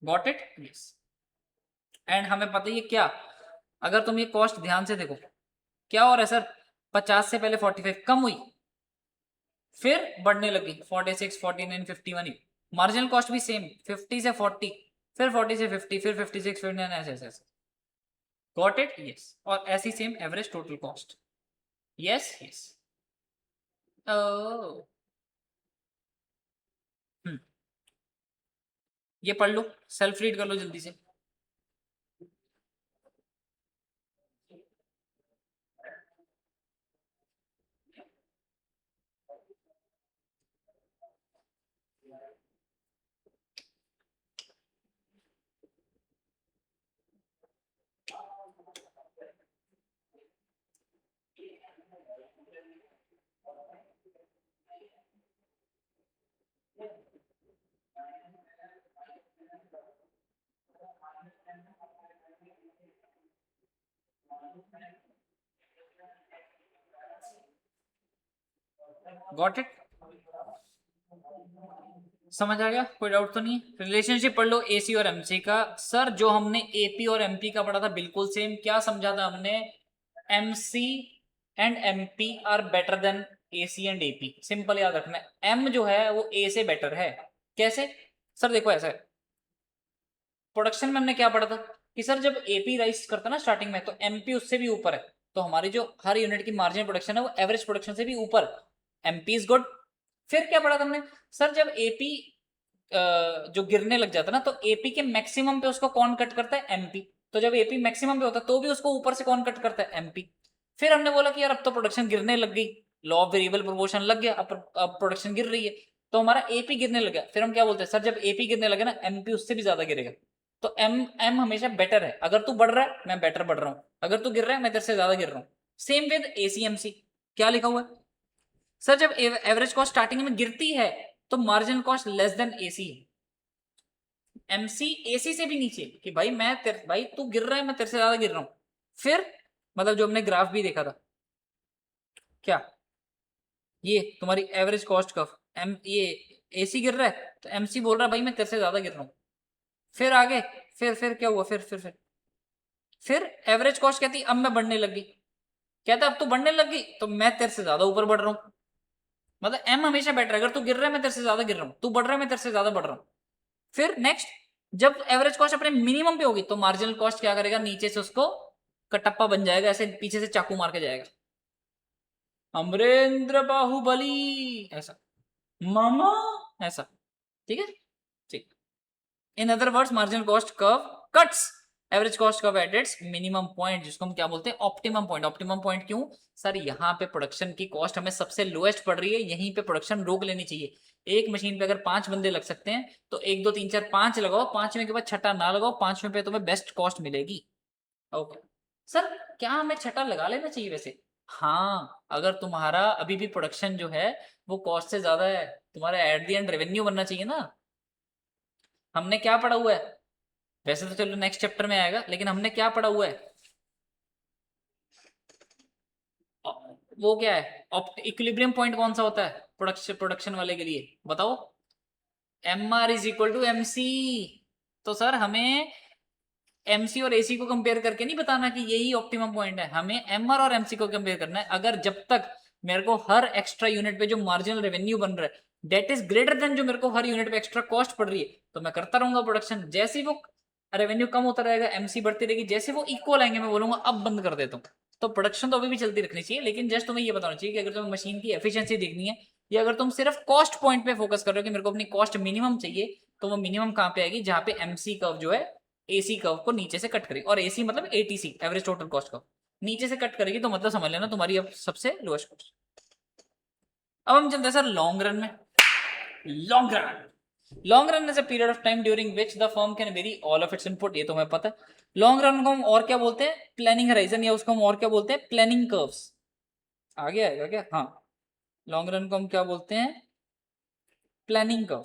Got it? यस। एंड हमें पता ही है क्या, अगर तुम ये कॉस्ट ध्यान से देखो, क्या हो रहा है सर, 50 से पहले 45 कम हुई, फिर बढ़ने लगी 46, 49, 51, मार्जिनल कॉस्ट भी सेम, 50 से 40, फिर 40 से 50, फिर 56, 59, ऐसे ऐसे ऐसे। Got it? यस। और ऐसी same average total cost. Yes yes. ओ, ये पढ़ लो, सेल्फ रीड कर लो जल्दी से। Got it? समझ आ गया? कोई डाउट तो नहीं? रिलेशनशिप पढ़ लो एसी और एमसी का। सर जो हमने एपी और एमपी का पढ़ा था बिल्कुल सेम। क्या समझा था हमने? MC and MP are better than AC and AP. Simple याद रखना है, एम जो है वो ए से बेटर है। कैसे? सर देखो ऐसा है, प्रोडक्शन में हमने क्या पढ़ा था कि सर जब एपी राइज करता है ना स्टार्टिंग में, तो एमपी उससे भी ऊपर है, तो हमारी जो हर यूनिट की मार्जिनल प्रोडक्शन है वो एवरेज प्रोडक्शन से भी ऊपर, एमपी इज गुड। फिर क्या पढ़ा था हमने? सर जब एपी जो गिरने लग जाता है ना, तो एपी के मैक्सिमम पे उसको कौन कट करता है? एमपी। तो जब एपी मैक्सिमम पे होता है तो भी उसको ऊपर से कौन कट करता है? एमपी। फिर हमने बोला कि यार अब तो प्रोडक्शन गिरने लग गई, लॉ ऑफ वेरिएबल प्रोपोर्शन लग गया, अब प्रोडक्शन गिर रही है, तो हमारा एपी गिरने लग गया। फिर हम क्या बोलते हैं? सर जब एपी गिरने लगे ना, एमपी उससे भी ज्यादा गिरेगा। तो एम एम हमेशा बेटर है। अगर तू बढ़ रहा है मैं बेटर बढ़ रहा हूं, अगर तू गिर रहा है मैं तेरे से ज्यादा गिर रहा हूं। Same with AC MC. क्या लिखा हुआ है? सर जब एवरेज कॉस्ट स्टार्टिंग में गिरती है तो marginal cost less than AC. MC AC से भी नीचे, कि भाई भाई तू गिर रहा है मैं तेरे से ज्यादा गिर रहा हूं। फिर मतलब जो हमने ग्राफ भी देखा था, क्या ये तुम्हारी एवरेज कॉस्ट का ये एसी गिर रहा है तो एमसी बोल रहा है भाई मैं तेरे से ज्यादा गिर रहा हूं। फिर आगे, फिर क्या हुआ? फिर एवरेज कॉस्ट कहती अब मैं बढ़ने लगी, कहता अब तू बढ़ने लगी तो मैं तेरे से ज्यादा ऊपर बढ़ रहा हूं। मतलब एम हमेशा बेटर है, अगर तू गिर रहा है मैं तेरे से ज्यादा गिर रहा हूं, तू बढ़ रहा है मैं तेरे से ज्यादा बढ़ रहा हूं। फिर नेक्स्ट, जब एवरेज कॉस्ट अपने मिनिमम पे होगी तो मार्जिनल कॉस्ट क्या करेगा? नीचे से उसको कटप्पा बन जाएगा, ऐसे पीछे से चाकू मार के जाएगा, अमरेंद्र बाहुबली ऐसा, मामा ऐसा। ठीक है? ठीक। In other words marginal cost curve cuts average cost curve at its minimum point, जिसको हम क्या बोलते हैं? Optimum point. ऑप्टिमम पॉइंट क्यों? सर यहाँ पे प्रोडक्शन की कॉस्ट हमें सबसे लोएस्ट पड़ रही है, यहीं पे प्रोडक्शन रोक लेनी चाहिए। एक मशीन पे अगर 5 बंदे लग सकते हैं तो 1 2 3 4 5 लगाओ, 5वें के बाद छठा ना लगाओ, 5वें पे तुम्हें बेस्ट कॉस्ट मिलेगी। ओके सर, क्या हमें छठा लगा लेना चाहिए वैसे? हाँ, अगर तुम्हारा अभी भी प्रोडक्शन जो है वो कॉस्ट से ज्यादा है, तुम्हारा एट द एंड रेवेन्यू बनना चाहिए ना। हमने क्या पढ़ा हुआ है, वैसे तो चलो नेक्स्ट चैप्टर में आएगा, लेकिन हमने क्या पढ़ा हुआ है, वो क्या है, इक्विलिब्रियम पॉइंट कौन सा होता है प्रोडक्शन वाले के लिए, बताओ। M R is equal to M C. तो सर हमें एमसी और एसी को कंपेयर करके नहीं बताना कि यही ऑप्टिमम पॉइंट है, हमें एमआर और एमसी को कंपेयर करना है। अगर जब तक मेरे को हर एक्स्ट्रा यूनिट पे जो मार्जिनल रेवेन्यू बन रहा है डेट इज ग्रेटर देन जो मेरे को हर यूनिट पे एक्स्ट्रा कॉस्ट पड़ रही है, तो मैं करता रहूंगा प्रोडक्शन। जैसे ही वो रेवेन्यू कम होता रहेगा एमसी बढ़ती रहेगी, जैसे वो इक्वल आएंगे मैं बोलूंगा अब बंद कर देता हूँ। तो प्रोडक्शन तो अभी भी चलती रखनी चाहिए, लेकिन जस्ट तुम्हें ये बताना चाहिए कि अगर तुम्हें मशीन की एफिशिएंसी देखनी है, या अगर तुम सिर्फ कॉस्ट पॉइंट पे फोकस कर रहे हो कि मेरे को अपनी कॉस्ट मिनिमम चाहिए, तो वो मिनिमम कहाँ पे आएगी, जहां पे एमसी कर्व जो है एसी कर्व को नीचे से कट करेगी। और एसी मतलब ATC, average total cost curve, नीचे से कट करेगी, तो मतलब समझ लेना तुम्हारी अब सबसे लोएस्ट कॉस्ट। अब हम चलते हैं सर लॉन्ग रन में। Long run, long run is a period of time during which the firm can very all of its input, ये तो हमें पता है। लॉन्ग रन को हम और क्या बोलते हैं, प्लानिंग हराइजन, या उसको हम और क्या बोलते हैं, प्लानिंग कर्व्स। आगे आएगा क्या, हाँ। लॉन्ग रन को हम क्या बोलते हैं, planning curve.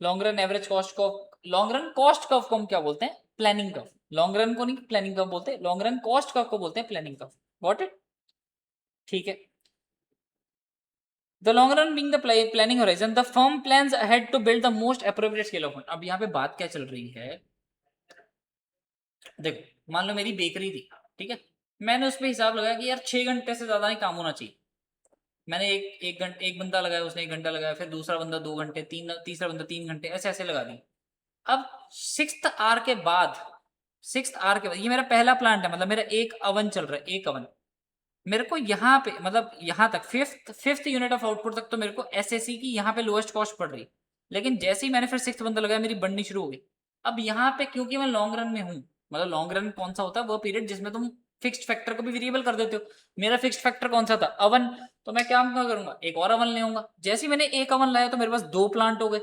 Long run average cost को, लॉन्ग रन कॉस्ट कर्व को हम क्या बोलते हैं, प्लानिंग कर्व। लॉन्ग रन को नहीं प्लानिंग कर्व बोलते, लॉन्ग रन कॉस्ट कर्व को बोलते हैं प्लानिंग कर्व। गॉट इट, ठीक है। The long run being the planning horizon, the firm plans ahead to build the most appropriate scale of fund. अब यहाँ पे बात क्या चल रही है, देखो मान लो मेरी बेकरी थी, ठीक है। मैंने उस पर हिसाब लगाया कि यार 6 घंटे से ज्यादा नहीं काम होना चाहिए। मैंने एक घंटे एक बंदा लगाया, उसने 1 घंटा लगाया, फिर दूसरा बंदा 2 घंटे, तीसरा बंदा 3 घंटे, ऐसे ऐसे लगा दी। अब सिक्स्थ आर के बाद, सिक्स्थ आर के बाद ये मेरा पहला प्लांट है, मतलब मेरा एक अवन चल रहा है, एक अवन। मेरे को यहाँ पे मतलब यहाँ तक fifth fifth unit of output तक तो मेरे को एसएससी की यहाँ पे लोएस्ट कॉस्ट पड़ रही। लेकिन जैसे ही मैंने फिर सिक्स्थ बंदा लगाया मेरी बढ़नी शुरू हो गई। अब यहाँ पे क्योंकि मैं लॉन्ग रन में हूँ, मतलब लॉन्ग रन कौन सा होता है, वो पीरियड जिसमें तुम फिक्स्ड फैक्टर को भी वेरिएबल कर देते हो। मेरा फिक्स्ड फैक्टर कौन सा था, अवन। तो मैं क्या करूंगा, एक और अवन ले आऊंगा। जैसे ही मैंने एक अवन लाया तो मेरे पास 2 प्लांट हो गए।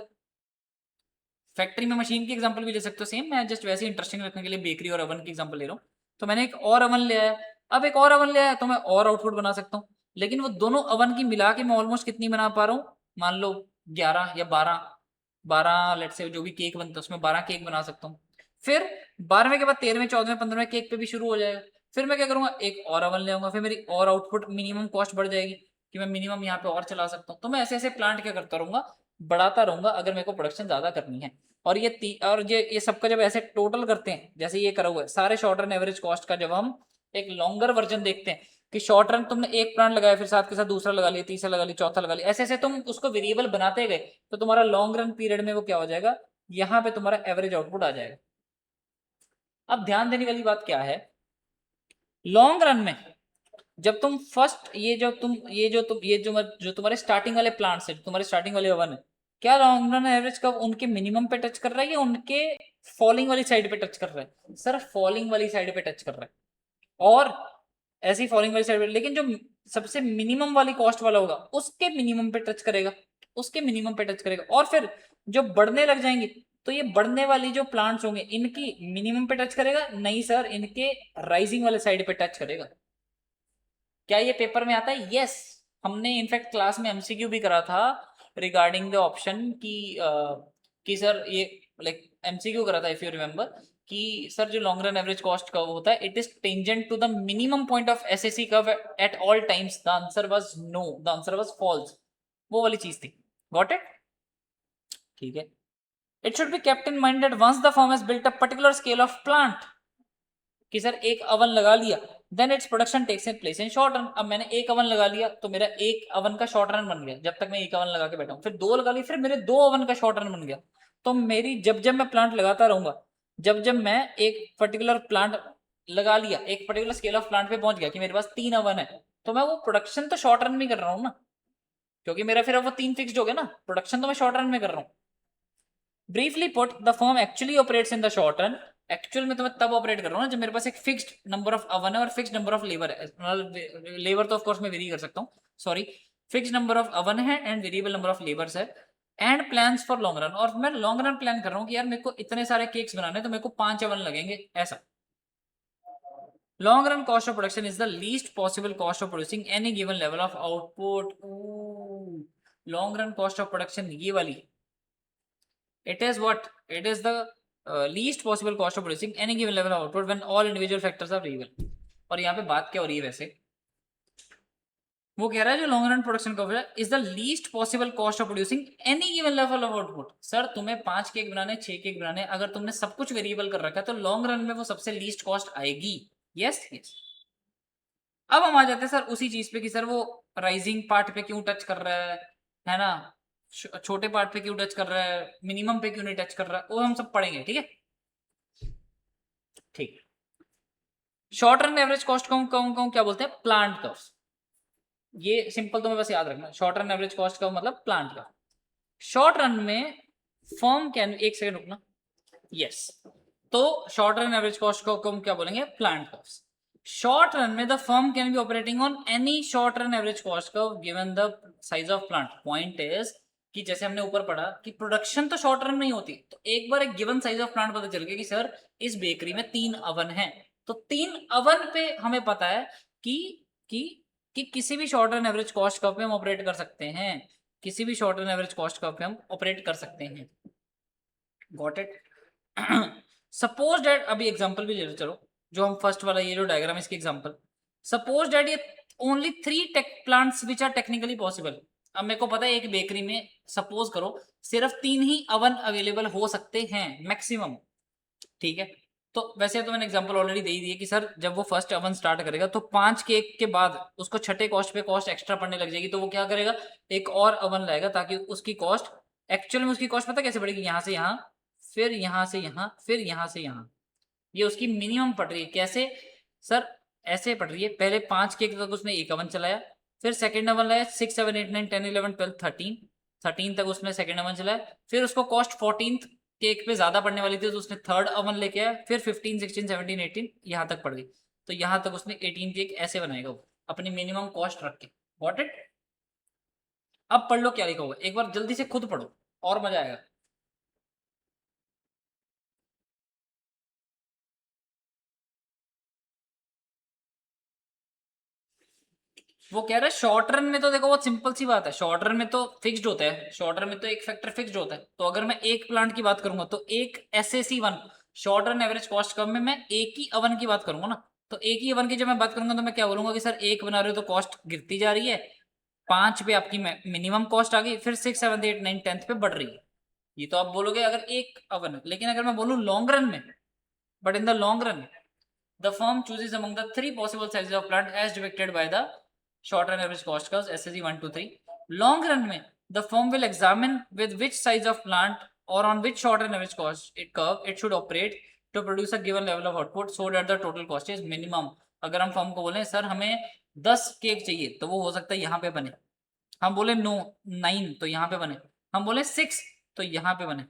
फैक्ट्री में मशीन की एग्जांपल भी ले सकते हो सेम, मैं जस्ट वैसे इंटरेस्टिंग रखने के लिए बेकरी और अवन की एग्जांपल ले रहा हूँ। तो मैंने एक और अवन ले आया। अब एक और अवन ले आया तो मैं और आउटपुट बना सकता हूँ। लेकिन वो दोनों अवन की मिला के मैं ऑलमोस्ट कितनी बना पा रहा हूँ, मान लो 11 या 12, 12 लेट से जो भी केक बनता है उसमें 12 केक बना सकता हूँ। फिर 12वें के बाद 13वें 14वें 15वें केक पे भी शुरू हो जाएगा। फिर मैं क्या करूंगा, एक और अवन ले आऊंगा, फिर मेरी और आउटपुट मिनिमम कॉस्ट बढ़ जाएगी कि मैं मिनिमम यहाँ पे और चला सकता हूँ। तो मैं ऐसे ऐसे प्लांट क्या करता रहूंगा, बढ़ाता रहूंगा अगर मेरे को प्रोडक्शन ज्यादा करनी है। और ये सबका जब ऐसे टोटल करते हैं जैसे ये करा हुआ है सारे शॉर्ट रन एवरेज कॉस्ट का, जब हम एक लॉन्गर वर्जन देखते हैं कि शॉर्ट रन तुमने एक प्लांट लगाया, फिर साथ के साथ दूसरा लगा लिया, तीसरा लगा लिया, चौथा लगा लिया, ऐसे ऐसे तुम उसको वेरिएबल बनाते गए, तो तुम्हारा लॉन्ग रन पीरियड में वो क्या हो जाएगा, यहाँ पे तुम्हारा एवरेज आउटपुट आ जाएगा। अब ध्यान देने वाली बात क्या है, लॉन्ग रन में जब तुम फर्स्ट ये जो तुम्हारे स्टार्टिंग वाले प्लांट्स है, तुम्हारे स्टार्टिंग वाले ओवन है, क्या लॉन्ग रन एवरेज कब उनके मिनिमम पे टच कर रहा है या उनके फॉलिंग वाली साइड पे टच कर रहा है, सर फॉलिंग वाली साइड पे टच कर रहा है। और ऐसी फॉलिंग वाली साइड पे, लेकिन जो सबसे मिनिमम वाली कॉस्ट वाला होगा उसके मिनिमम पे टच करेगा, उसके मिनिमम पे टच करेगा। और फिर जो बढ़ने लग जाएंगे, तो ये बढ़ने वाली जो प्लांट्स होंगे इनकी मिनिमम पे टच करेगा, नहीं सर इनके राइजिंग वाले साइड पे टच करेगा। क्या ये पेपर में आता है, यस। हमने इनफैक्ट क्लास में एमसीक्यू भी करा था रिगार्डिंग द ऑप्शन कि सर ये लाइक एमसीक्यू करा था इफ यू रिमेंबर, कि सर जो long run average cost curve होता है it is tangent to the minimum point of SSC curve at all times, the answer was no, the answer was false. वो वाली चीज थी, गॉट इट, ठीक है। It should be kept in mind that once the firm has built a particular scale of plant, कि sir एक oven लगा लिया then its production takes in place in short run. अब मैंने एक अवन लगा लिया तो मेरा एक अवन का शॉर्ट रन बन गया, जब तक मैं एक अवन लगा के बैठा हूँ, फिर दो लगा ली, फिर मेरे 2 अवन का शॉर्ट रन बन गया। तो मेरी जब जब मैं प्लांट लगाता रहूंगा, जब जब मैं एक पर्टिकुलर प्लांट लगा लिया, एक पर्टिकुलर स्केल ऑफ प्लांट पे पहुंच गया कि मेरे पास 3 अवन है, तो मैं वो प्रोडक्शन तो शॉर्ट रन में कर रहा हूँ ना, क्योंकि मेरा फिर अब वो 3 फिक्स्ड हो गया ना, प्रोडक्शन तो मैं शॉर्ट रन में कर रहा हूँ। Briefly put the firm actually operates in the short run, actual में तो मैं तब ऑपरेट कर रहा हूँ ना जब मेरे पास एक फिक्स्ड नंबर ऑफ अवन है और फिक्स्ड नंबर ऑफ लेबर है, मतलब लेबर तो ऑफ कोर्स मैं वेरी कर सकता हूँ, sorry, fixed number of oven है and variable number of labours है, and plans for long run. और मैं लॉन्ग रन प्लान कर रहा हूँ कि यार मेरे को इतने सारे केक्स बनाने तो मेरे को 5 अवन लगेंगे ऐसा। Long run cost of production is the least possible cost of producing any given level of output. Long run cost of production ये वाली, it is what it is the least possible cost of producing any given level of output when all individual factors are equal। और यहाँ पे बात क्या हो रही है वैसे, वो कह रहा है जो long run production cost is the least possible cost of producing any given level of output. Sir तुम्हें 5 केक बनाने, 6 केक बनाने, अगर तुमने सब कुछ वेरिएबल कर रखा है तो लॉन्ग रन में वो सबसे लीस्ट कॉस्ट आएगी। Yes yes. अब हम आ जाते हैं सर उसी चीज पे कि सर वो राइजिंग पार्ट पे क्यों टच कर रहा है ना, छोटे पार्ट पे क्यों टच कर रहा है, मिनिमम पे क्यों नहीं टच कर रहा है, वो हम सब पढ़ेंगे। ठीक है ठीक। शॉर्ट रन एवरेज कॉस्ट को क्या बोलते हैं, प्लांट कर्व्स। ये सिंपल तुम्हें बस याद रखना, शॉर्ट रन एवरेज कॉस्ट का मतलब प्लांट कर्व। शॉर्ट रन में फर्म कैन, एक सेकंड रुकना, यस, तो शॉर्ट रन एवरेज कॉस्ट को हम क्या बोलेंगे, प्लांट कर्व्स। शॉर्ट रन में the firm can be operating on any short run average cost curve given the size of plant. Point is कि जैसे हमने ऊपर पढ़ा कि प्रोडक्शन तो शॉर्ट रन में ही होती, तो एक बार एक गिवन साइज ऑफ प्लांट पता चल गया कि सर इस बेकरी में 3 अवन है, तो 3 अवन पे हमें पता है कि कि कि किसी भी short run average cost curve पे हम ऑपरेट कर सकते हैं, किसी भी short run average cost curve पे हम ऑपरेट कर सकते हैं। Got it. सपोज डेट, अभी एग्जांपल भी ले लो, चलो जो हम फर्स्ट वाला ये जो डायग्राम है इसकी एग्जांपल। सपोज डेट ये only 3 take plants which are technically possible. अब मेरे को पता है एक बेकरी में सपोज करो सिर्फ 3 ही अवन अवेलेबल हो सकते हैं मैक्सिमम। ठीक है, तो वैसे तो मैंने एग्जांपल ऑलरेडी दे ही दी है कि सर जब वो फर्स्ट अवन स्टार्ट करेगा तो 5 केक के बाद उसको छठे कॉस्ट पे कॉस्ट एक्स्ट्रा पड़ने लग जाएगी, तो वो क्या करेगा, एक और अवन लाएगा ताकि उसकी कॉस्ट, एक्चुअल में उसकी कॉस्ट पता कैसे बढ़ेगी, यहाँ से यहाँ, फिर यहाँ से यहाँ, फिर यहाँ से यहाँ, ये उसकी मिनिमम पड़ रही है। कैसे सर, ऐसे पड़ रही है, पहले 5 केक तक उसने एक अवन चलाया, फिर सेकंड अवन लाया 6 7 8 9 10 11 12 13 तक उसने सेकंड अवन चलाया, फिर उसको कॉस्ट 14th केक पे ज्यादा पड़ने वाली थी तो उसने थर्ड अवन लेके आया, फिर 15 16 17 18 यहाँ तक पड़ गई, तो यहाँ तक उसने 18 केक ऐसे बनाएगा वो अपनी मिनिमम कॉस्ट रख के। Got it. अब पढ़ लो क्या लिखा होगा, एक बार जल्दी से खुद पढ़ो और मजा आएगा। वो कह रहा है शॉर्ट रन में तो देखो बहुत सिंपल सी बात है, शॉर्ट रन में तो फिक्स्ड होता है, शॉर्ट रन में तो एक फैक्टर फिक्स्ड होता है, तो अगर मैं एक प्लांट की बात करूंगा तो एक SAC1 short run average cost curve में मैं एक ही अवन की बात करूंगा ना, तो एक ही अवन की जब मैं बात करूंगा तो मैं क्या बोलूंगा कि सर एक बना रहे हो तो कॉस्ट गिरती जा रही है, 5 पे आपकी मिनिमम कॉस्ट आ गई, फिर 6 7 8 9 10 पे बढ़ रही है। ये तो आप बोलोगे अगर एक अवन है, लेकिन अगर मैं बोलूँ लॉन्ग रन में, but in the long run the firm chooses among the 3 possible sizes of plant as depicted by the short run average cost curves SSE 1 2 3। long run में the firm will examine with which size of plant or on which short run average cost it curve it should operate to produce a given level of output so that the total cost is minimum। अगर हम firm को बोले sir हमें 10 cake चाहिए तो वो हो सकता है यहाँ पे बने, हम बोले नो 9 तो यहाँ पे बने, हम बोले 6 तो यहाँ पे बने,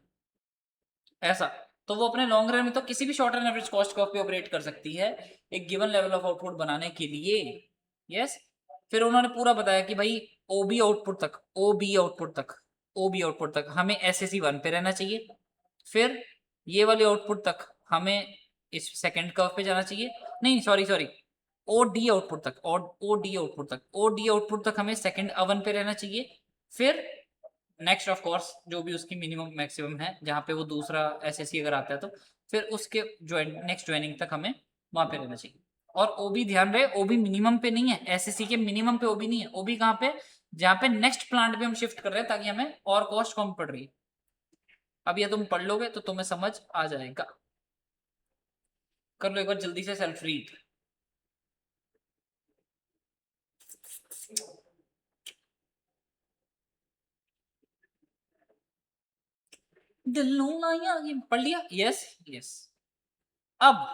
ऐसा। तो वो अपने लॉन्ग रन में तो किसी भी short run average cost curve पे ऑपरेट कर सकती है एक गिवन लेवल ऑफ आउटपुट बनाने के लिए। यस। फिर उन्होंने पूरा बताया कि भाई ओबी आउटपुट तक, ओबी आउटपुट तक, ओबी आउटपुट तक हमें SAC1 पे रहना चाहिए, फिर ये वाले आउटपुट तक हमें इस सेकंड कर्व पे जाना चाहिए, नहीं सॉरी सॉरी, OD आउटपुट तक, OD आउटपुट तक, OD आउटपुट तक हमें सेकंड अवन पे रहना चाहिए, फिर नेक्स्ट ऑफ कोर्स जो भी उसकी मिनिमम मैक्सिमम है जहाँ पे वो दूसरा SSC अगर आता है तो फिर उसके ज्वाइन नेक्स्ट ज्वाइनिंग तक हमें वहां पे रहना चाहिए। और ओबी ध्यान रहे, ओबी मिनिमम पे नहीं है, SSC के मिनिमम पे ओबी नहीं है, ओबी कहाँ पे, जहाँ पे नेक्स्ट प्लांट पे हम शिफ्ट कर रहे हैं ताकि हमें और कॉस्ट कम पड़ रही है। अब ये तुम पढ़ लोगे तो तुम्हें समझ आ जाएगा। कर लो एक बार जल्दी से सेल्फ रीड। पढ़ लिया, यस यस। अब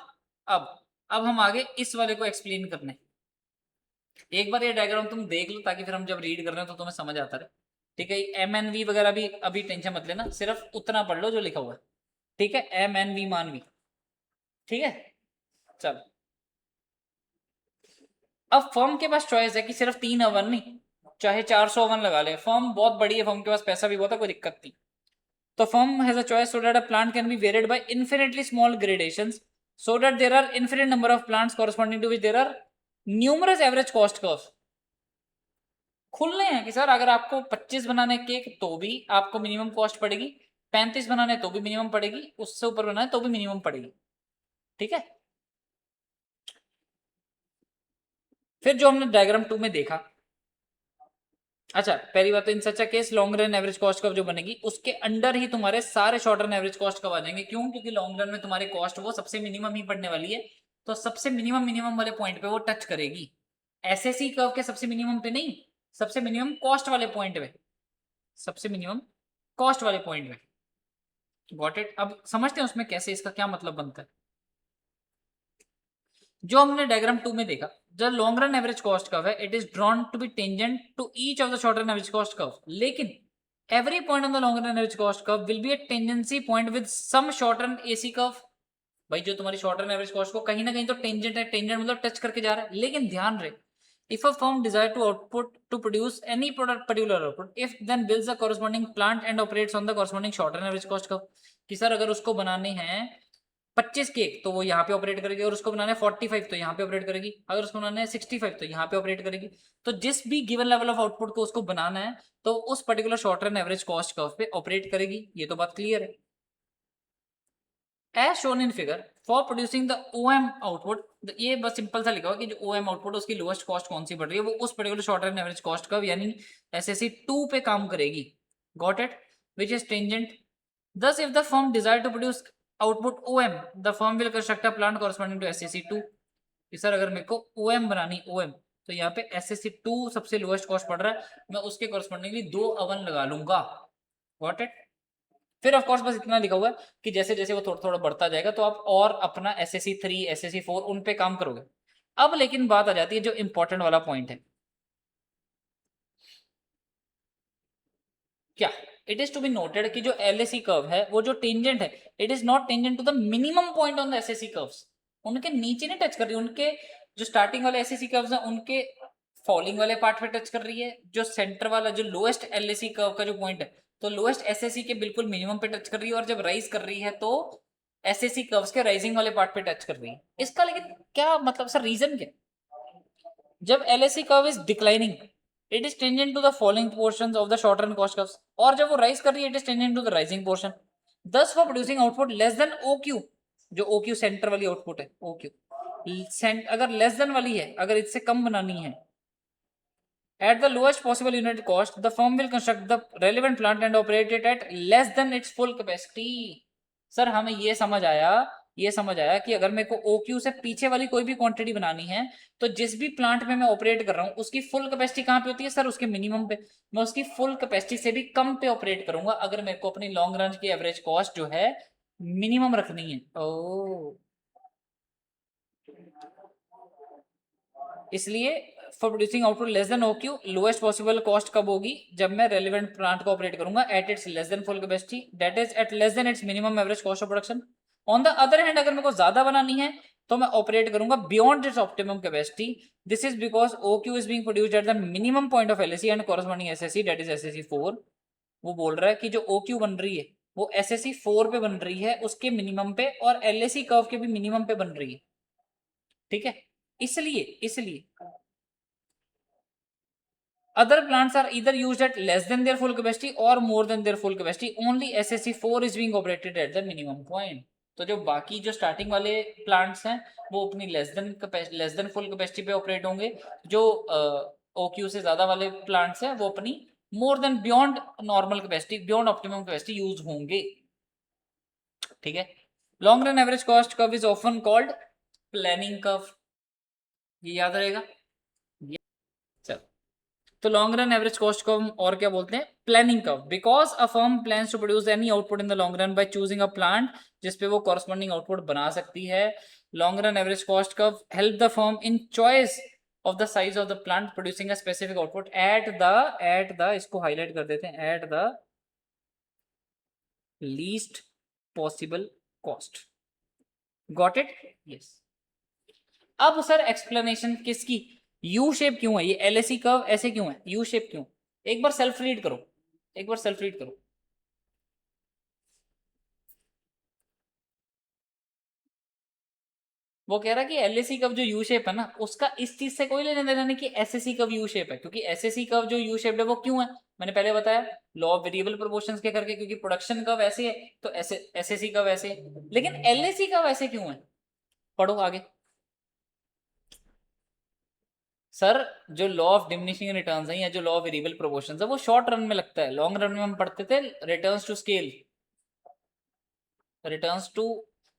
अब अब हम आगे इस वाले को एक्सप्लेन करने, एक बार ये डायग्राम तुम देख लो ताकि फिर हम जब रीड कर रहे हो तो तुम्हें समझ आता रहे। ठीक है, MNV वगैरह भी अभी टेंशन मत लेना, सिर्फ उतना पढ़ लो जो लिखा हुआ है। ठीक है, MNV मानवी। ठीक है, चल। अब फर्म के पास चॉइस है कि सिर्फ 3 अवन नहीं, चाहे 400 अवन लगा ले, फर्म बहुत बड़ी है, फर्म के पास पैसा भी बहुत है, कोई दिक्कत नहीं। तो firm has a choice so that a plant can be varied by infinitely small gradations so that there are infinite number of plants corresponding to which there are numerous average cost curves. खुलने हैं कि sir अगर आपको 25 बनाने cake तो भी आपको minimum cost पड़ेगी, 35 बनाने तो भी मिनिमम पड़ेगी, उससे ऊपर बनाने तो भी मिनिमम पड़ेगी, ठीक है। फिर जो हमने डायग्राम 2 में देखा, अच्छा पहली बात तो in such case long run average cost curve जो बनेगी उसके अंडर ही तुम्हारे सारे short run average cost curve आ जाएंगे। क्यों? क्योंकि लॉन्ग रन में तुम्हारी कॉस्ट वो सबसे मिनिमम ही पड़ने वाली है, तो सबसे मिनिमम मिनिमम वाले पॉइंट पे वो टच करेगी। एसएससी कर्व के सबसे मिनिमम पे नहीं, सबसे मिनिमम कॉस्ट वाले पॉइंट पे, सबसे मिनिमम कॉस्ट वाले पॉइंट पे। Got it? अब समझते हैं उसमें कैसे, इसका क्या मतलब बनता है। जो हमने डायग्राम 2 में देखा, जो long run average cost curve है, it is drawn to be tangent to each of the short run average cost curve, लेकिन every point on the long run average cost curve will be a tangency point with some short run AC curve। भाई जो तुम्हारी short run average cost को कहीं ना कहीं तो tangent है, टेंजेंट मतलब टच करके जा रहा है, लेकिन ध्यान रहे if a firm desire to output to produce any product particular output if then builds a corresponding plant and operates on the corresponding short run average cost curve, कि सर अगर उसको बनाने हैं 25 केक तो वो यहाँ पे ऑपरेट करेगी, और उसको बनाना है 45 तो यहाँ पे ऑपरेट करेगी, अगर उसको बनाना है 65 तो यहाँ पे ऑपरेट करेगी। तो जिस भी गिवन लेवल ऑफ आउटपुट को उसको बनाना है तो उस particular short run average cost curve पे ऑपरेट करेगी। ये तो बात क्लियर है। As shown in figure for producing the OM output, ये बस सिंपल सा लिखा हुआ कि जो ओएम आउटपुट उसकी लोएस्ट कॉस्ट कौन सी पड़ रही है, वो उस particular short run average cost curve यानी एसएससी 2 पे काम करेगी। Got it? Which is tangent. Thus, if the firm desire to produce output OM, the firm will construct a plant corresponding to SSC2। कि सर अगर मेरे को OM बनानी OM, तो यहाँ पे SSC2 सबसे लोएस्ट कॉस्ट पड़ रहा है, मैं उसके कॉरस्पॉन्डिंगली 2 अवन लगा लूंगा। Got it? फिर ऑफ कोर्स बस इतना लिखा हुआ है कि जैसे जैसे वो थोड़ा थोड़ा बढ़ता जाएगा तो आप और अपना SSC3 SSC4 उन पे काम करोगे। अब लेकिन बात आ जाती है जो इंपॉर्टेंट वाला पॉइंट है, क्या? It is to be noted कि जो एलएसी कर्व है वो जो टेंजेंट है, it is not tangent to the minimum point on the SSC curves. उनके नीचे नहीं टच कर रही, उनके जो स्टार्टिंग वाले एसएससी कर्व्स हैं उनके फॉलिंग वाले पार्ट पे टच कर रही है। जो सेंटर वाला जो लोएस्ट एलएसी कर्व का जो पॉइंट है तो लोएस्ट एसएससी के बिल्कुल मिनिमम पे टच कर रही है, और जब राइज कर रही है तो एसएससी कर्व्स के राइजिंग वाले पार्ट पे टच कर रही है। इसका लेकिन क्या मतलब सर, रीजन क्या? जब LSE curve is declining it is tangent to the following portions of the short run cost curves, और जब वो राइज कर रही है it is tangent to the rising portion. Thus for producing output less than OQ, जो OQ centre वाली output है OQ, अगर लेस देन वाली है, अगर इससे कम बनानी है at the lowest possible unit cost the firm will construct the relevant plant and operate it at less than its full capacity। Sir हमें ये समझ आया कि अगर मेरे को OQ से पीछे वाली कोई भी क्वांटिटी बनानी है तो जिस भी प्लांट में मैं ऑपरेट कर रहा हूँ उसकी फुल कैपेसिटी कहाँ पे होती है सर? उसके मिनिमम पे। मैं उसकी फुल कैपेसिटी से भी कम पे ऑपरेट करूंगा अगर मेरे को अपनी लॉन्ग रन की एवरेज कॉस्ट जो है मिनिमम रखनी है। ओ, इसलिए for producing output less than OQ lowest possible cost कब होगी? जब मैं रेलिवेंट प्लांट को ऑपरेट करूंगा at its less than full capacity, that is at less than its minimum average cost of production. On the other hand अगर मेरे को ज्यादा बनानी है तो मैं ऑपरेट करूंगा beyond it's optimum capacity. This is because OQ is being produced at the minimum point of LSE and corresponding SSC that is SSC4। वो बोल रहा है कि जो OQ बन रही है वो SSC4 पे बन रही है उसके मिनिमम पे, और LSE कर्व के भी मिनिमम पे बन रही है, ठीक है। इसलिए other plants are either used at less than their full capacity or more than their full capacity, only SSC4 is being operated at the minimum point। तो जो बाकी जो स्टार्टिंग वाले प्लांट्स हैं वो अपनी लेस देन फुल कैपेसिटी पे operate होंगे, जो OQ से ज्यादा वाले प्लांट्स हैं वो अपनी more than beyond normal capacity, beyond optimum capacity use होंगे, ठीक है। Long run average cost curve is often called planning curve, ये याद रहेगा। चलो, तो लॉन्ग रन एवरेज कॉस्ट को हम और क्या बोलते हैं? Planning curve. Because a firm plans to produce any output in the long run by choosing a plant जिसपे वो कॉरस्पॉन्डिंग आउटपुट बना सकती है। Long run average cost curve help the firm in choice of the size of the plant producing a specific output at the इसको highlight कर देते हैं, at the least possible cost. Got it? Yes. अब sir explanation किसकी? U shape क्यों है? ये LSE curve ऐसे क्यों है? यू शेप क्यों? एक बार सेल्फ रीड करो, एक बार सेल्फ रीड करो। वो कह रहा है कि एलएसी कर्व जो यू शेप है ना, उसका इस चीज से कोई लेना देना नहीं कि एसएसी कर्व यू शेप है, क्योंकि एसएसी कर्व जो यू शेप है वो क्यों है, मैंने पहले बताया लॉ ऑफ वेरिएबल प्रोपोर्शंस के करके, क्योंकि प्रोडक्शन कर्व ऐसे है तो ऐसे एसएसी कर्व ऐसे है, लेकिन एलएसी कर्व ऐसे क्यों है, पढ़ो आगे। सर जो लॉ ऑफ डिमिनिशिंग रिटर्न्स है या जो लॉ ऑफ वेरिएबल प्रोपोर्शंस है वो शॉर्ट रन में लगता है, लॉन्ग रन में हम पढ़ते थे returns to scale, returns to,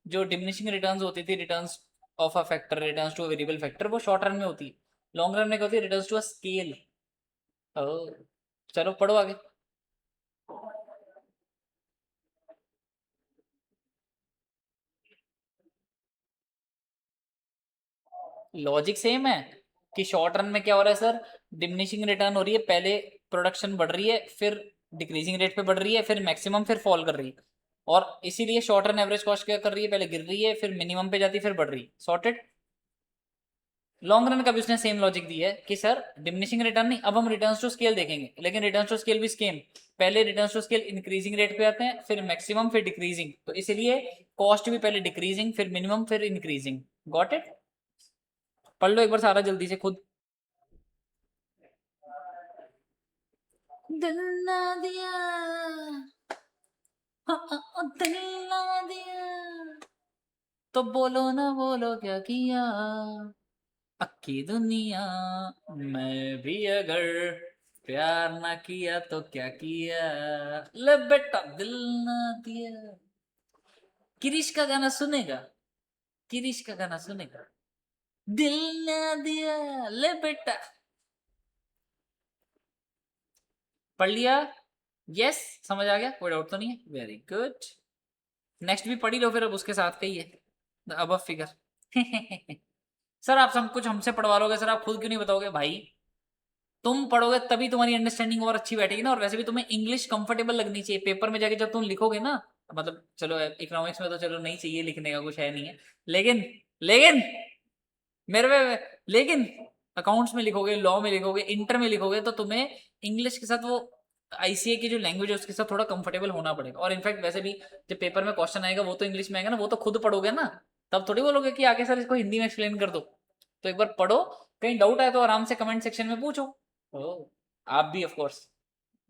जो डिमिनिशिंग रिटर्न्स होती थी, returns of a factor, returns to a variable factor, वो शॉर्ट रन में होती है, लॉन्ग रन में क्या होती है, रिटर्न्स टू अ स्केल। चलो पढ़ो आगे। लॉजिक सेम है कि शॉर्ट रन में क्या हो रहा है सर, डिमिनिशिंग रिटर्न हो रही है, पहले प्रोडक्शन बढ़ रही है, फिर डिक्रीजिंग रेट पे बढ़ रही है, फिर मैक्सिमम, फिर फॉल कर रही है, और इसीलिए शॉर्ट रन एवरेज कॉस्ट क्या कर रही है, पहले गिर रही है, फिर मिनिमम पे जाती है, फिर बढ़ रही है, सॉर्टेड। लॉन्ग रन का भी उसने सेम लॉजिक दी है कि सर डिमिनिशिंग रिटर्न नहीं, अब हम रिटर्न्स टू स्केल देखेंगे, लेकिन रिटर्न्स टू स्केल भी स्केम, पहले returns to scale increasing rate पे आते हैं, फिर मैक्सिमम, फिर डिक्रीजिंग, तो इसीलिए कॉस्ट भी पहले डिक्रीजिंग, फिर मिनिमम, फिर इंक्रीजिंग। Got it. पढ़ लो एक बार सारा जल्दी से खुद। दिल ना दिया, दिल ना दिया, तो बोलो ना बोलो क्या किया, अक्की दुनिया मैं भी अगर प्यार ना किया तो क्या किया, ले बेटा दिल ना दिया। किरिश का गाना सुनेगा, किरिश का गाना सुनेगा, दिल ना दिया, ले बेटा। पढ़ लिया, यस, समझ आ गया, कोई डाउट तो नहीं है, वेरी गुड। नेक्स्ट भी पढ़ ही लो फिर, अब उसके साथ का ही है द अबव फिगर। सर आप सब कुछ हमसे पढ़वा लोगे सर, आप खुद क्यों नहीं बताओगे भाई, तुम पढ़ोगे तभी तुम्हारी अंडरस्टैंडिंग और अच्छी बैठेगी ना, और वैसे भी तुम्हें इंग्लिश कंफर्टेबल लगनी चाहिए पेपर में जाके जब तुम लिखोगे ना, मतलब चलो इकोनॉमिक्स में तो चलो नहीं चाहिए लिखने का, कुछ है नहीं है, लेकिन लेकिन मेरे में, लेकिन अकाउंट्स में लिखोगे, लॉ में लिखोगे, इंटर में लिखोगे, तो तुम्हें इंग्लिश के साथ वो आईसीए की जो लैंग्वेज है उसके साथ थोड़ा कंफर्टेबल होना पड़ेगा, और इनफैक्ट वैसे भी जब पेपर में क्वेश्चन आएगा वो तो इंग्लिश में आएगा ना, वो तो खुद पढ़ोगे ना, तब थोड़ी बोलोगे कि आगे सर इसको हिंदी में एक्सप्लेन कर दो, तो एक बार पढ़ो, कहीं डाउट आए तो आराम से कमेंट सेक्शन में पूछो। ओ, आप भी ऑफ कोर्स,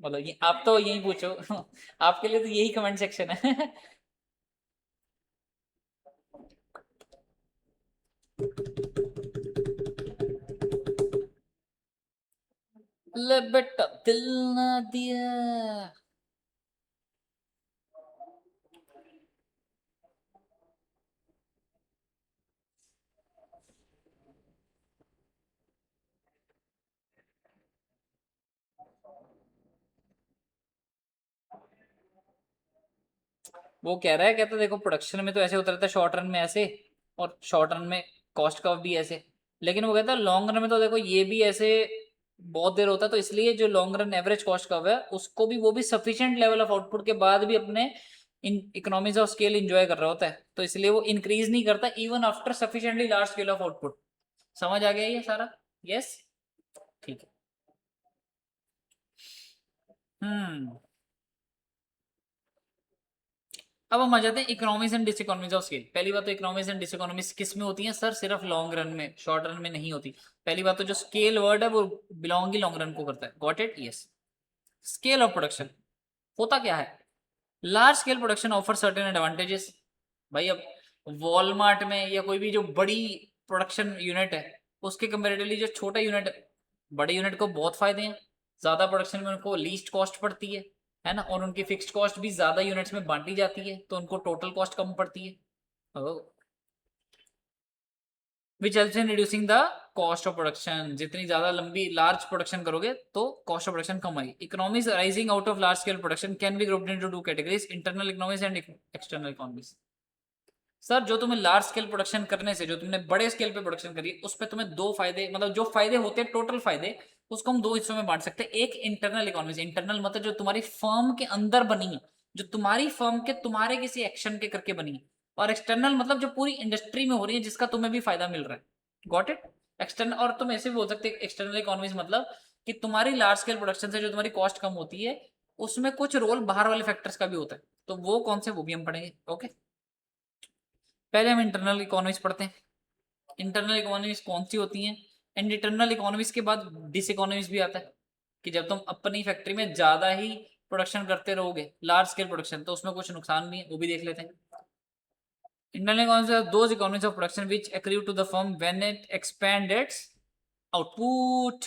मतलब ये आप तो यही पूछो। आपके लिए तो यही कमेंट सेक्शन है। ले बेटा दिल ना दिया। वो कह रहा है, कहता देखो प्रोडक्शन में तो ऐसे होता रहता है शॉर्ट रन में ऐसे, और शॉर्ट रन में कॉस्ट कर्व भी ऐसे, लेकिन वो कहता है लॉन्ग रन में तो देखो ये भी ऐसे बहुत देर होता है, तो इसलिए जो long run average cost curve है उसको भी, वो भी सफिशिएंट लेवल ऑफ आउटपुट के बाद भी अपने इन इकोनॉमीज ऑफ स्केल इंजॉय कर रहा होता है, तो इसलिए वो इंक्रीज नहीं करता even after sufficiently large scale of output. समझ आ गया ये सारा, यस, ठीक है। हम्म, अब हम आ जाते हैं इकोनॉमीज एंड डिसइकोनॉमीज ऑफ स्केल। पहली बात तो इकोनॉमीज एंड डिसइकोनॉमीज किस में होती हैं सर, सिर्फ लॉन्ग रन में, शॉर्ट रन में नहीं होती। पहली बात तो जो स्केल वर्ड है वो बिलोंग ही लॉन्ग रन को करता है, got it, yes. Scale of production होता क्या है, large scale production offer certain advantages. भाई अब वॉलमार्ट में या कोई भी जो बड़ी प्रोडक्शन यूनिट है उसके कंपेरेटिवली जो छोटा यूनिट, बड़े यूनिट को बहुत फायदे हैं, ज्यादा प्रोडक्शन में उनको लीस्ट कॉस्ट पड़ती है ना, और उनकी फिक्स्ड कॉस्ट भी ज्यादा यूनिट्स में बांटी जाती है, तो उनको टोटल कॉस्ट कम पड़ती है, which helps in reducing the cost of production. जितनी ज्यादा लंबी लार्ज प्रोडक्शन करोगे तो कॉस्ट ऑफ प्रोडक्शन कम आएगी। Economies rising out of large scale production can be grouped into two categories, internal economies and external economies. Sir जो तुम्हें large scale production करने से, जो तुमने बड़े स्केल पे प्रोडक्शन करी है, उस पर तुम्हें दो फायदे, मतलब जो फायदे होते हैं टोटल फायदे, उसको हम दो हिस्सों में बांट सकते हैं। एक इंटरनल इकोनॉमी, इंटरनल मतलब जो तुम्हारी फर्म के अंदर बनी है, जो तुम्हारी फर्म के तुम्हारे किसी एक्शन के करके बनी है, और एक्सटर्नल मतलब जो पूरी इंडस्ट्री में हो रही है जिसका तुम्हें भी फायदा मिल रहा है, गॉट इट। एक्सटर्नल, और तुम ऐसे भी बोल सकते एक्सटर्नल इकोनॉमीज मतलब कि तुम्हारी लार्ज स्केल प्रोडक्शन से जो तुम्हारी कॉस्ट कम होती है उसमें कुछ रोल बाहर वाले फैक्टर्स का भी होता है, तो वो कौन से, वो भी हम पढ़ेंगे, ओके। पहले हम इंटरनल इकोनॉमिक्स पढ़ते हैं। इंटरनल इकोनॉमीज कौन सी होती हैं? एंड इंटरनल इकोनॉमीज के बाद डिस इकोनॉमीज भी आता है कि जब तुम अपनी फैक्ट्री में ज्यादा ही प्रोडक्शन करते रहोगे, लार्ज स्केल प्रोडक्शन, तो उसमें कुछ नुकसान भी है, वो भी देख लेते हैं। Internal economies are those economies of production which accrue to the firm when it expands its output,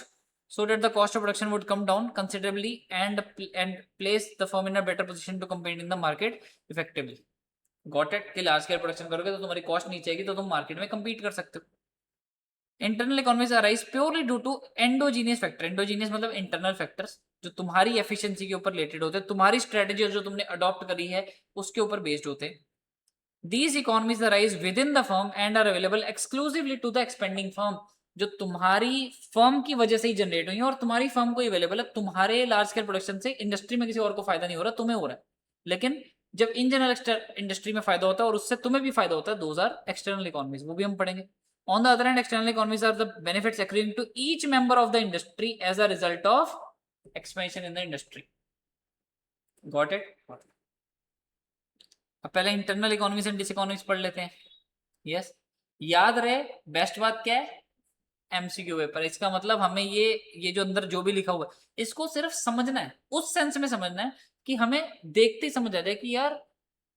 so that the cost of production would come down considerably and place the firm in a better position to compete in the market effectively. Got it? कि large scale production करोगे तो तुम्हारी cost नीचे आएगी, तो तुम market में compete कर सकते हो। Internal economies arise purely due to endogenous factor. Endogenous मतलब इंटरनल फैक्टर्स जो तुम्हारी एफिशिएंसी के ऊपर रिलेटेड होते हैं, तुम्हारी स्ट्रेटेजी जो तुमने अडॉप्ट करी है उसके ऊपर बेस्ड होते हैं। These economies arise within the firm and are available exclusively to the expanding firm, जो तुम्हारी फर्म की वजह से ही जनरेट हुई है और तुम्हारी फर्म को अवेलेबल है। तुम्हारे लार्ज स्केल प्रोडक्शन से इंडस्ट्री में किसी और को फायदा नहीं हो रहा, तुम्हें हो रहा है। लेकिन जब इन जनरल इंडस्ट्री में फायदा होता है और उससे तुम्हें भी फायदा होता है, दोज आर एक्सटर्नल इकोनॉमीज, वो भी हम पढ़ेंगे। On the other hand, external economies are the benefits accruing to each member of the industry as a result of expansion in the industry. Got it? अब पहले internal economics and diseconomics पढ़ लेते हैं। Yes, याद रहे best बात क्या है? MCQ paper. इसका मतलब हमें ये जो अंदर जो भी लिखा हुआ है इसको सिर्फ समझना है, उस सेंस में समझना है कि हमें देखते ही समझ आ जाए कि यार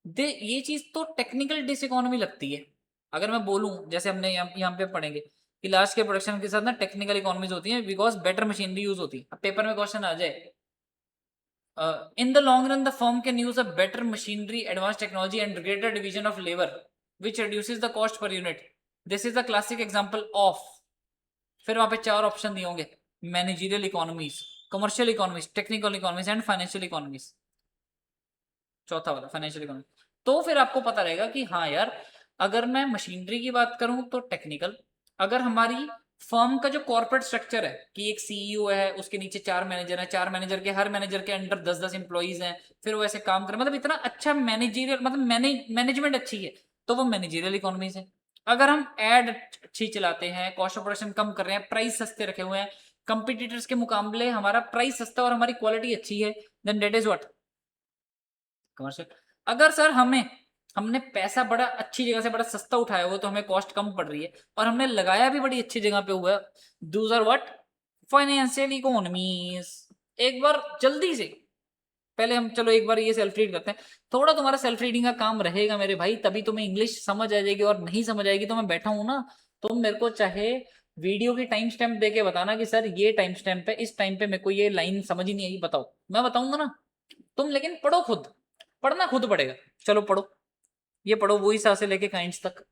ये चीज तो टेक्निकल डिस इकोनॉमी लगती है। अगर मैं बोलूं जैसे हमने यहाँ पे पढ़ेंगे कि लार्ज के प्रोडक्शन के साथ ना टेक्निकल इकोनॉमीज होती है बिकॉज बेटर मशीनरी यूज होती है। अब पेपर में क्वेश्चन आ जाए, in the long run, the firm can use a better machinery, advanced technology, and greater division of labor, which reduces the cost per unit. This is the classic example of, फिर वहां पे चार option दिए होंगे, managerial economies, commercial economies, technical economies and financial economies. चौथा वाला financial economy. तो फिर आपको पता रहेगा कि हाँ यार, अगर मैं मशीनरी की बात करूं तो टेक्निकल, अगर हमारी फर्म का जो कॉर्पोरेट स्ट्रक्चर है कि एक सीईओ है, उसके नीचे चार मैनेजर हैं, चार मैनेजर के हर मैनेजर के अंडर 10-10 एम्प्लॉइज हैं, फिर वो ऐसे काम करें, मतलब इतना अच्छा मैनेजरियल, मतलब मैनेजमेंट अच्छी है, तो वो मैनेजरियल इकोनॉमीज है। अगर हम एड अच्छी चलाते हैं, कॉस्ट ऑफ प्रोडक्शन कम कर रहे हैं, प्राइस सस्ते रखे हुए हैं, कंपिटिटर्स के मुकाबले हमारा प्राइस सस्ता और हमारी क्वालिटी अच्छी है, then that is what? Commercial. अगर सर हमने पैसा बड़ा अच्छी जगह से बड़ा सस्ता उठाया हुआ तो हमें कॉस्ट कम पड़ रही है, और हमने लगाया भी बड़ी अच्छी जगह पे हुआ है, those are what? Financial economies. एक बार जल्दी से, पहले हम चलो एक बार ये सेल्फ रीड करते हैं। थोड़ा तुम्हारा सेल्फ रीडिंग का काम रहेगा मेरे भाई, तभी तुम्हें इंग्लिश समझ आ जाएगी, और नहीं समझ आएगी तो मैं बैठा हूं ना, तुम मेरे को चाहे वीडियो की टाइम स्टैम्प दे के बताना कि सर ये टाइम स्टैम्प है, इस टाइम पे मेरे को ये लाइन समझ ही नहीं आई, बताओ, मैं बताऊंगा ना। तुम लेकिन पढ़ो खुद, पढ़ना खुद पड़ेगा। चलो पढ़ो, ये पढ़ो वही सा से लेके काइंड्स तक,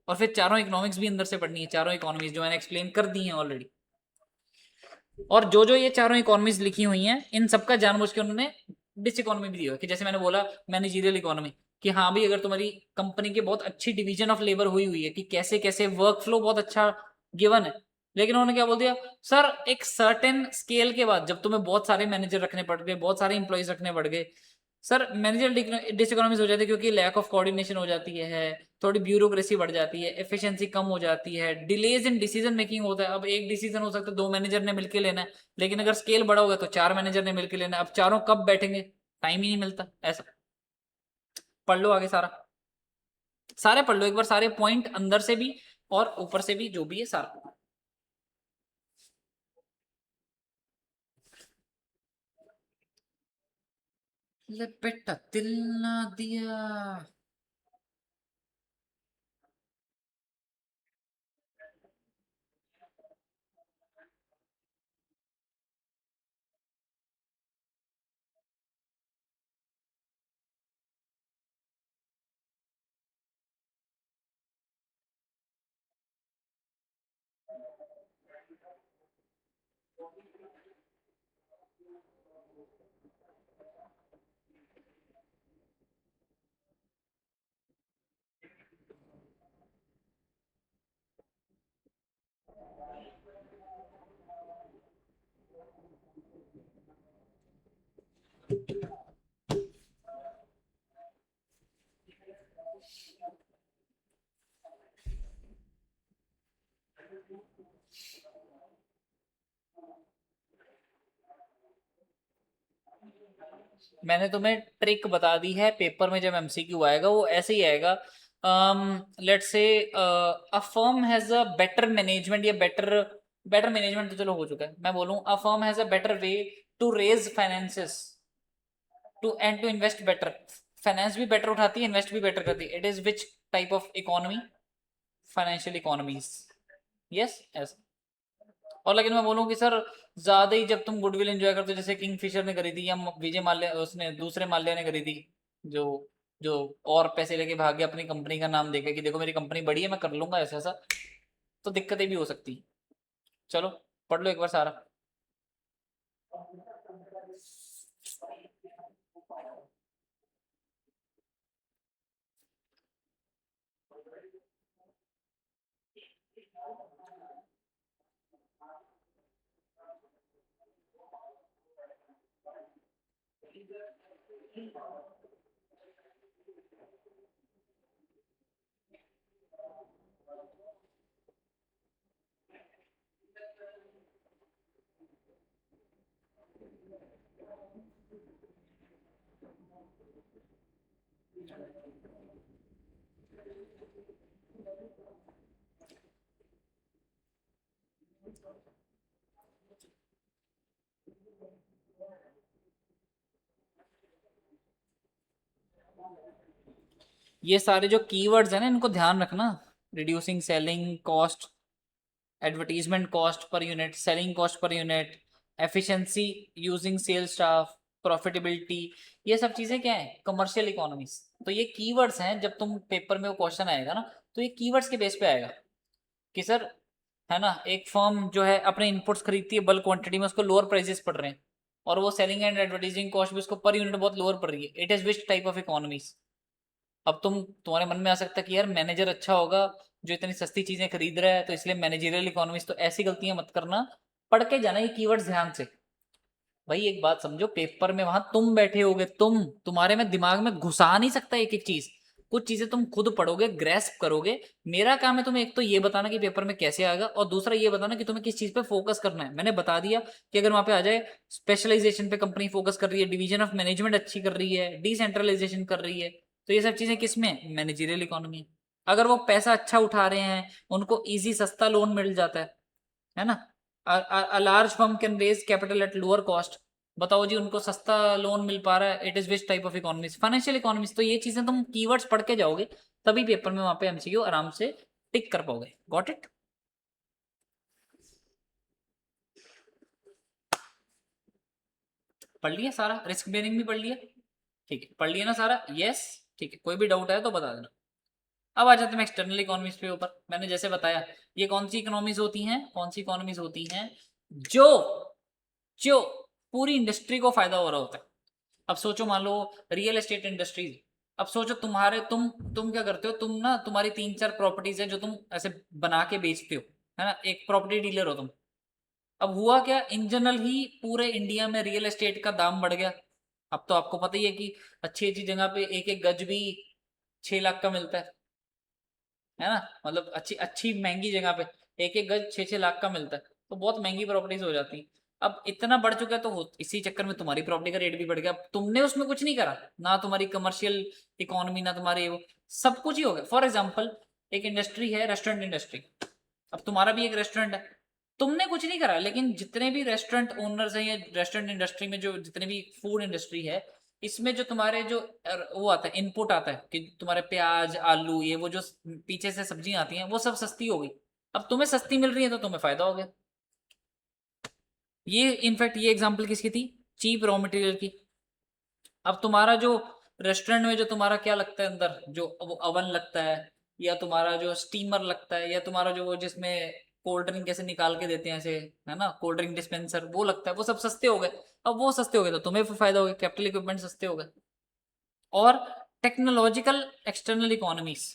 और फिर चारों इकोनॉमिक्स भी अंदर से पढ़नी है, चारों इकोनॉमिक्स जो मैंने एक्सप्लेन कर दी हैं ऑलरेडी। और जो जो ये चारों इकोनॉमीज लिखी हुई हैं इन सबका जानबूझ के उन्होंने डिस इकोनॉमी भी दिया है, कि जैसे मैंने बोला मैनेजरियल इकोनॉमी, कि हाँ भाई अगर तुम्हारी कंपनी की बहुत अच्छी डिवीजन ऑफ लेबर हुई हुई है कि कैसे कैसे वर्क फ्लो बहुत अच्छा गिवन है, लेकिन उन्होंने क्या बोल दिया, सर एक सर्टेन स्केल के बाद जब तुम्हें बहुत सारे मैनेजर रखने पड़ गए, बहुत सारे इंप्लॉइज रखने पड़ गए, सर मैनेजर डिसइकोनॉमिक्स हो जाती है, क्योंकि लैक ऑफ कोऑर्डिनेशन हो जाती है, थोड़ी ब्यूरोक्रेसी बढ़ जाती है, एफिशिएंसी कम हो जाती है, डिलेज इन डिसीजन मेकिंग होता है। अब एक डिसीजन हो सकता है दो मैनेजर ने मिलकर लेना है, लेकिन अगर स्केल बड़ा होगा तो चार मैनेजर ने मिलकर लेना है, अब चारों कब बैठेंगे, टाइम ही नहीं मिलता। ऐसा पढ़ लो आगे सारा, सारे पढ़ लो एक बार, सारे पॉइंट अंदर से भी और ऊपर से भी जो भी है सारा। ले बेटा दिल ना दिया। मैंने तुम्हें ट्रिक बता दी है, पेपर में जब एमसीक्यू आएगा वो ऐसे ही आएगा let's say a firm has a better management या बेटर मैनेजमेंट तो चलो हो चुका है, मैं बोलूं a firm has a better way to raise finances to and to invest better. Finance भी बेटर उठाती है, इन्वेस्ट भी बेटर करती है। It is which type of economy? Financial economies. Yes yes. और लेकिन मैं बोलूँ कि सर ज्यादा ही जब तुम गुडविल एंजॉय करते हो, जैसे किंगफिशर ने करी थी या विजय माल्या, उसने दूसरे माल्या ने करी थी, जो जो और पैसे लेके भाग गया अपनी कंपनी का नाम देके कि देखो मेरी कंपनी बड़ी है, मैं कर लूंगा ऐसा ऐसा, तो दिक्कतें भी हो सकती हैं। चलो पढ़ लो एक बार सारा। ये सारे जो कीवर्ड्स हैं ना, इनको ध्यान रखना। Reducing selling cost, advertisement cost per unit, selling cost per unit, efficiency using sales staff, profitability, ये सब चीजें क्या है? Commercial economies. तो ये कीवर्ड्स हैं, जब तुम पेपर में वो क्वेश्चन आएगा ना, तो ये कीवर्ड्स के बेस पे आएगा कि सर, है ना, एक फर्म जो है अपने इनपुट्स खरीदती है बल्क क्वांटिटी में, उसको लोअर प्राइसेस पड़ रहे हैं, और वो सेलिंग एंड एडवर्टाइजिंग कॉस्ट भी उसको पर यूनिट बहुत लोअर पड़ रही है। It is which type of economies? अब तुम्हारे मन में आ सकता है कि यार मैनेजर अच्छा होगा जो इतनी सस्ती चीजें खरीद रहा है, तो इसलिए मैनेजरियल इकोनॉमिक्स। तो ऐसी गलतियां मत करना, पढ़ के जाना ये कीवर्ड्स ध्यान से। भाई एक बात समझो, पेपर में वहां तुम बैठे होगे, तुम्हारे में दिमाग में घुसा नहीं सकता एक एक चीज। कुछ चीजें तुम खुद पढ़ोगे, ग्रेस्प करोगे। मेरा काम है तुम्हें एक तो ये बताना कि पेपर में कैसे आएगा, और दूसरा ये बताना कि तुम्हें किस चीज पे फोकस करना है। मैंने बता दिया कि अगर वहां पे आ जाए स्पेशलाइजेशन पे कंपनी फोकस कर रही है, डिवीजन ऑफ मैनेजमेंट अच्छी कर रही है, डिसेंट्रलाइजेशन कर रही है, तो ये सब चीजें किसमें? Managerial economy. अगर वो पैसा अच्छा उठा रहे हैं, उनको इजी सस्ता लोन मिल जाता है ना। A large firm can raise capital at lower cost. बताओ जी, उनको सस्ता लोन मिल पा रहा है। It is which type of economics? Financial economics. तो ये चीजें तुम कीवर्ड्स पढ़ के जाओगे, तभी पेपर में वहां पे एमसीक्यू आराम से टिक कर पाओगे। Got it? पढ़ लिया सारा? रिस्क बेयरिंग भी पढ़ लिया? ठीक है, पढ़ लिया ना सारा? यस। ठीक है, कोई भी डाउट है तो बता देना। अब आ जाते हैं एक्सटर्नल इकोनॉमीज पे ऊपर। मैंने जैसे बताया, ये कौन सी इकोनॉमीज होती हैं? कौन सी इकोनॉमीज होती हैं जो जो पूरी इंडस्ट्री को फायदा हो रहा होता है। अब सोचो, मान लो रियल एस्टेट इंडस्ट्रीज। अब सोचो तुम क्या करते हो? तुम ना, तुम्हारी तीन चार प्रॉपर्टीज है जो तुम ऐसे बना के बेचते हो, है ना, एक प्रॉपर्टी डीलर हो तुम। अब हुआ क्या, इन जनरल ही पूरे इंडिया में रियल एस्टेट का दाम बढ़ गया। अब तो आपको पता ही है कि अच्छी अच्छी जगह पे एक एक गज भी 6 लाख का मिलता है ना। मतलब अच्छी अच्छी महंगी जगह पे एक एक गज 6-6 लाख का मिलता है, तो बहुत महंगी प्रॉपर्टीज हो जाती हैं। अब इतना बढ़ चुका है, तो इसी चक्कर में तुम्हारी प्रॉपर्टी का रेट भी बढ़ गया। अब तुमने उसमें कुछ नहीं करा ना, तुम्हारी कमर्शियल इकोनॉमी ना तुम्हारी वो, सब कुछ ही हो गया। फॉर एग्जाम्पल, एक इंडस्ट्री है, रेस्टोरेंट इंडस्ट्री। अब तुम्हारा भी एक रेस्टोरेंट है, तुमने कुछ नहीं करा, लेकिन जितने भी रेस्टोरेंट ओनर्स हैं या रेस्टोरेंट इंडस्ट्री में जो जितने भी फूड इंडस्ट्री है, इसमें जो तुम्हारे जो वो आता है, इनपुट आता है कि तुम्हारे प्याज आलू ये वो जो पीछे से सब्जियां आती हैं, वो सब सस्ती हो गई। अब तुम्हें सस्ती मिल रही है तो तुम्हें फायदा हो गया। ये इनफैक्ट ये एग्जांपल किसकी थी? चीप रॉ मटेरियल की। अब तुम्हारा जो रेस्टोरेंट में जो तुम्हारा क्या लगता है अंदर, जो वो अवन लगता है, या तुम्हारा जो स्टीमर लगता है, या तुम्हारा जो वो जिसमें कोल्ड ड्रिंक कैसे निकाल के देते हैं ऐसे, है ना, कोल्ड ड्रिंक डिस्पेंसर, वो लगता है, वो सब सस्ते हो गए। अब वो सस्ते हो गए तो तुम्हें भी फायदा हो गया, कैपिटल इक्विपमेंट सस्ते हो गए। और technological external economies,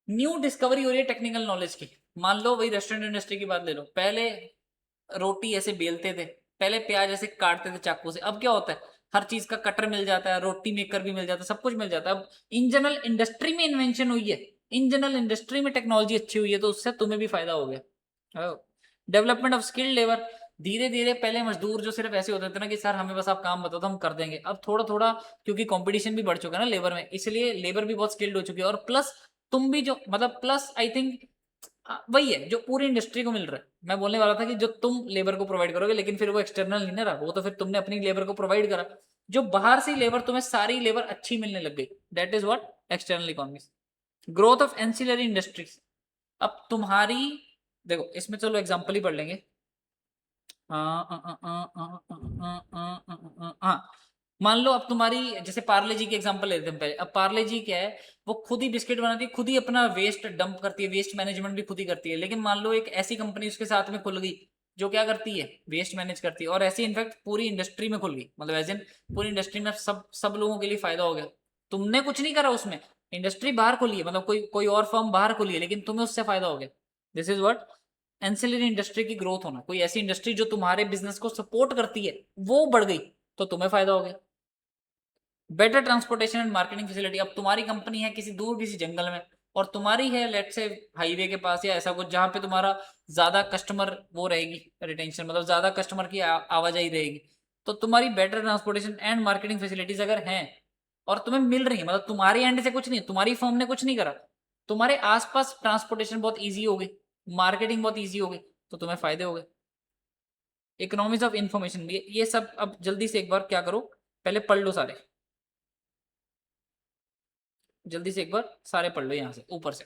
new discovery हो रही है टेक्निकल नॉलेज की। मान लो वही रेस्टोरेंट इंडस्ट्री की बात ले लो, पहले रोटी ऐसे बेलते थे, पहले प्याज ऐसे काटते थे चाकू से। अब क्या होता है, हर चीज का कटर मिल जाता है, रोटी मेकर भी मिल जाता है, सब कुछ मिल जाता है। अब इन जनरल इंडस्ट्री में इन्वेंशन हुई है, इन जनरल इंडस्ट्री में टेक्नोलॉजी अच्छी हुई है, तो उससे तुम्हें भी फायदा हो गया। Development of skilled labour. धीरे धीरे पहले मजदूर जो सिर्फ ऐसे होते थे ना कि सर हमें बस आप काम बताओ तो हम कर देंगे, अब थोड़ा थोड़ा क्योंकि कंपटीशन भी बढ़ चुका है ना लेबर में, इसलिए लेबर भी बहुत स्किल्ड हो चुकी है। और प्लस तुम भी जो मतलब प्लस आई थिंक वही है जो पूरी इंडस्ट्री को मिल रहा है। मैं बोलने वाला था कि जो तुम लेबर को प्रोवाइड करोगे, लेकिन फिर वो एक्सटर्नल नहीं ना रहा, वो तो फिर तुमने अपनी लेबर को प्रोवाइड करा। जो बाहर से लेबर तुम्हें सारी लेबर अच्छी मिलने लग गई, that is what external economics. Growth of ancillary industries. अब तुम्हारी देखो इसमें चलो एग्जांपल ही पढ़ लेंगे। हाँ, मान लो अब तुम्हारी जैसे पार्ले जी की एग्जांपल लेते हैं पहले। अब पार्ले जी क्या है, वो खुद ही बिस्किट बनाती है, खुद ही अपना वेस्ट डंप करती है, वेस्ट मैनेजमेंट भी खुद ही करती है। लेकिन मान लो एक ऐसी कंपनी उसके साथ में खुल गई जो क्या करती है, वेस्ट मैनेज करती है, और ऐसी इनफैक्ट पूरी इंडस्ट्री में खुल गई, मतलब एज इन पूरी इंडस्ट्री में सब सब लोगों के लिए फायदा हो गया। तुमने कुछ नहीं करा उसमें, इंडस्ट्री बाहर खुली है, मतलब कोई कोई और फर्म बाहर खुली है, लेकिन तुम्हें उससे फायदा हो गया। This is what ancillary industry की ग्रोथ होना। कोई ऐसी इंडस्ट्री जो तुम्हारे बिजनेस को सपोर्ट करती है वो बढ़ गई तो तुम्हें फायदा हो गया। Better transportation and marketing facility. अब तुम्हारी कंपनी है किसी दूर किसी जंगल में, और तुम्हारी है लेट से हाईवे के पास या ऐसा कुछ जहां पे तुम्हारा ज्यादा कस्टमर वो रहेगी रिटेंशन, मतलब ज्यादा कस्टमर की आवाजाही रहेगी। तो तुम्हारी better transportation and marketing facilities अगर हैं और तुम्हें मिल रही है, मतलब तुम्हारी एंड से कुछ नहीं, तुम्हारी फर्म ने कुछ नहीं करा, तुम्हारे आसपास ट्रांसपोर्टेशन बहुत ईजी हो गई, मार्केटिंग बहुत ईजी हो गई, तो तुम्हें फायदे हो गए। इकोनॉमिक्स ऑफ इंफॉर्मेशन भी ये सब। अब जल्दी से एक बार क्या करो, पहले पढ़ लो सारे, जल्दी से एक बार सारे पढ़ लो यहाँ से ऊपर से।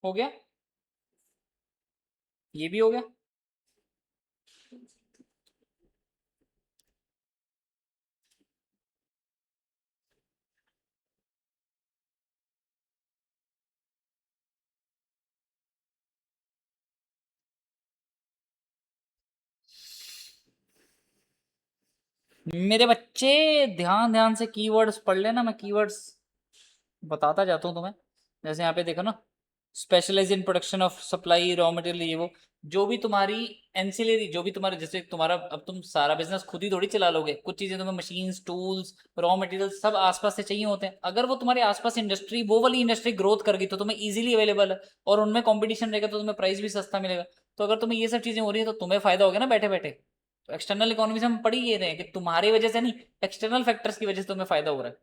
हो गया, ये भी हो गया। मेरे बच्चे ध्यान ध्यान से कीवर्ड्स पढ़ लेना, मैं कीवर्ड्स बताता जाता हूँ तुम्हें। जैसे यहाँ पे देखो ना, specialise in production of supply raw material, ये वो जो भी तुम्हारी एंसिलरी, जो भी तुम्हारे जैसे तुम्हारा अब तुम सारा बिजनेस खुद ही थोड़ी चला लोगे, कुछ चीजें तुम्हें मशीन्स टूल्स रॉ मटेरियल सब आसपास से चाहिए होते हैं। अगर वो तुम्हारे आसपास इंडस्ट्री वो वाली इंडस्ट्री ग्रोथ कर गई तो तुम्हें इजीली अवेलेबल है, और उनमें कंपटीशन रहेगा तो तुम्हें प्राइस भी सस्ता मिलेगा। तो अगर तुम्हें ये सब चीजें हो रही है तो तुम्हें फायदा हो गया ना बैठे बैठे। तो एक्सटर्नल इकोनॉमी से हम पढ़ ही ये रहे हैं कि तुम्हारी वजह से नहीं, एक्सटर्नल फैक्टर्स की वजह से तुम्हें फायदा हो रहा है।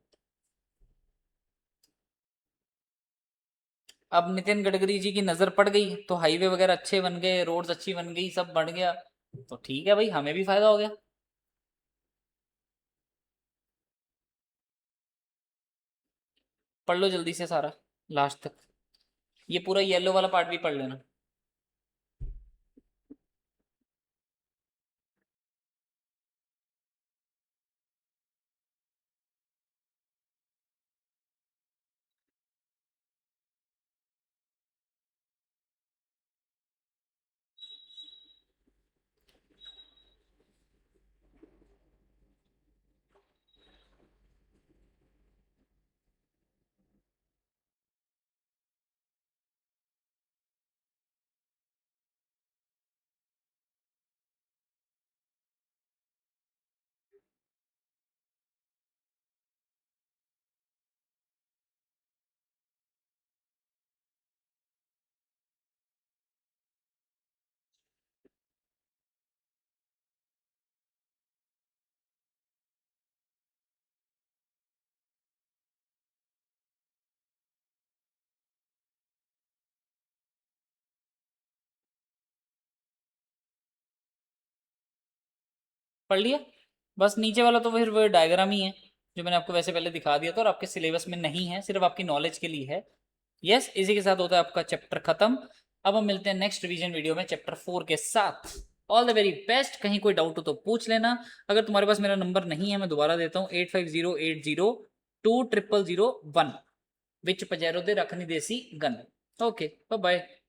अब नितिन गडकरी जी की नजर पड़ गई तो हाईवे वगैरह अच्छे बन गए, रोड्स अच्छी बन गई, सब बढ़ गया। तो ठीक है भाई, हमें भी फायदा हो गया। पढ़ लो जल्दी से सारा लास्ट तक, ये पूरा येलो वाला पार्ट भी पढ़ लेना। पढ़ लिया? बस नीचे वाला तो फिर वो डायग्राम ही है जो मैंने आपको वैसे पहले दिखा दिया था, और आपके सिलेबस में नहीं है, सिर्फ आपकी नॉलेज के लिए है। यस, इसी के साथ होता है आपका चैप्टर खत्म। अब हम मिलते हैं नेक्स्ट रिवीजन वीडियो में चैप्टर 4 के साथ। All the very best. कहीं कोई डाउट हो तो पूछ लेना। अगर तुम्हारे पास मेरा नंबर नहीं है, मैं दोबारा देता हूँ, 8508020001, विच पजेरो दे रखनी देसी गन। Okay, bye bye.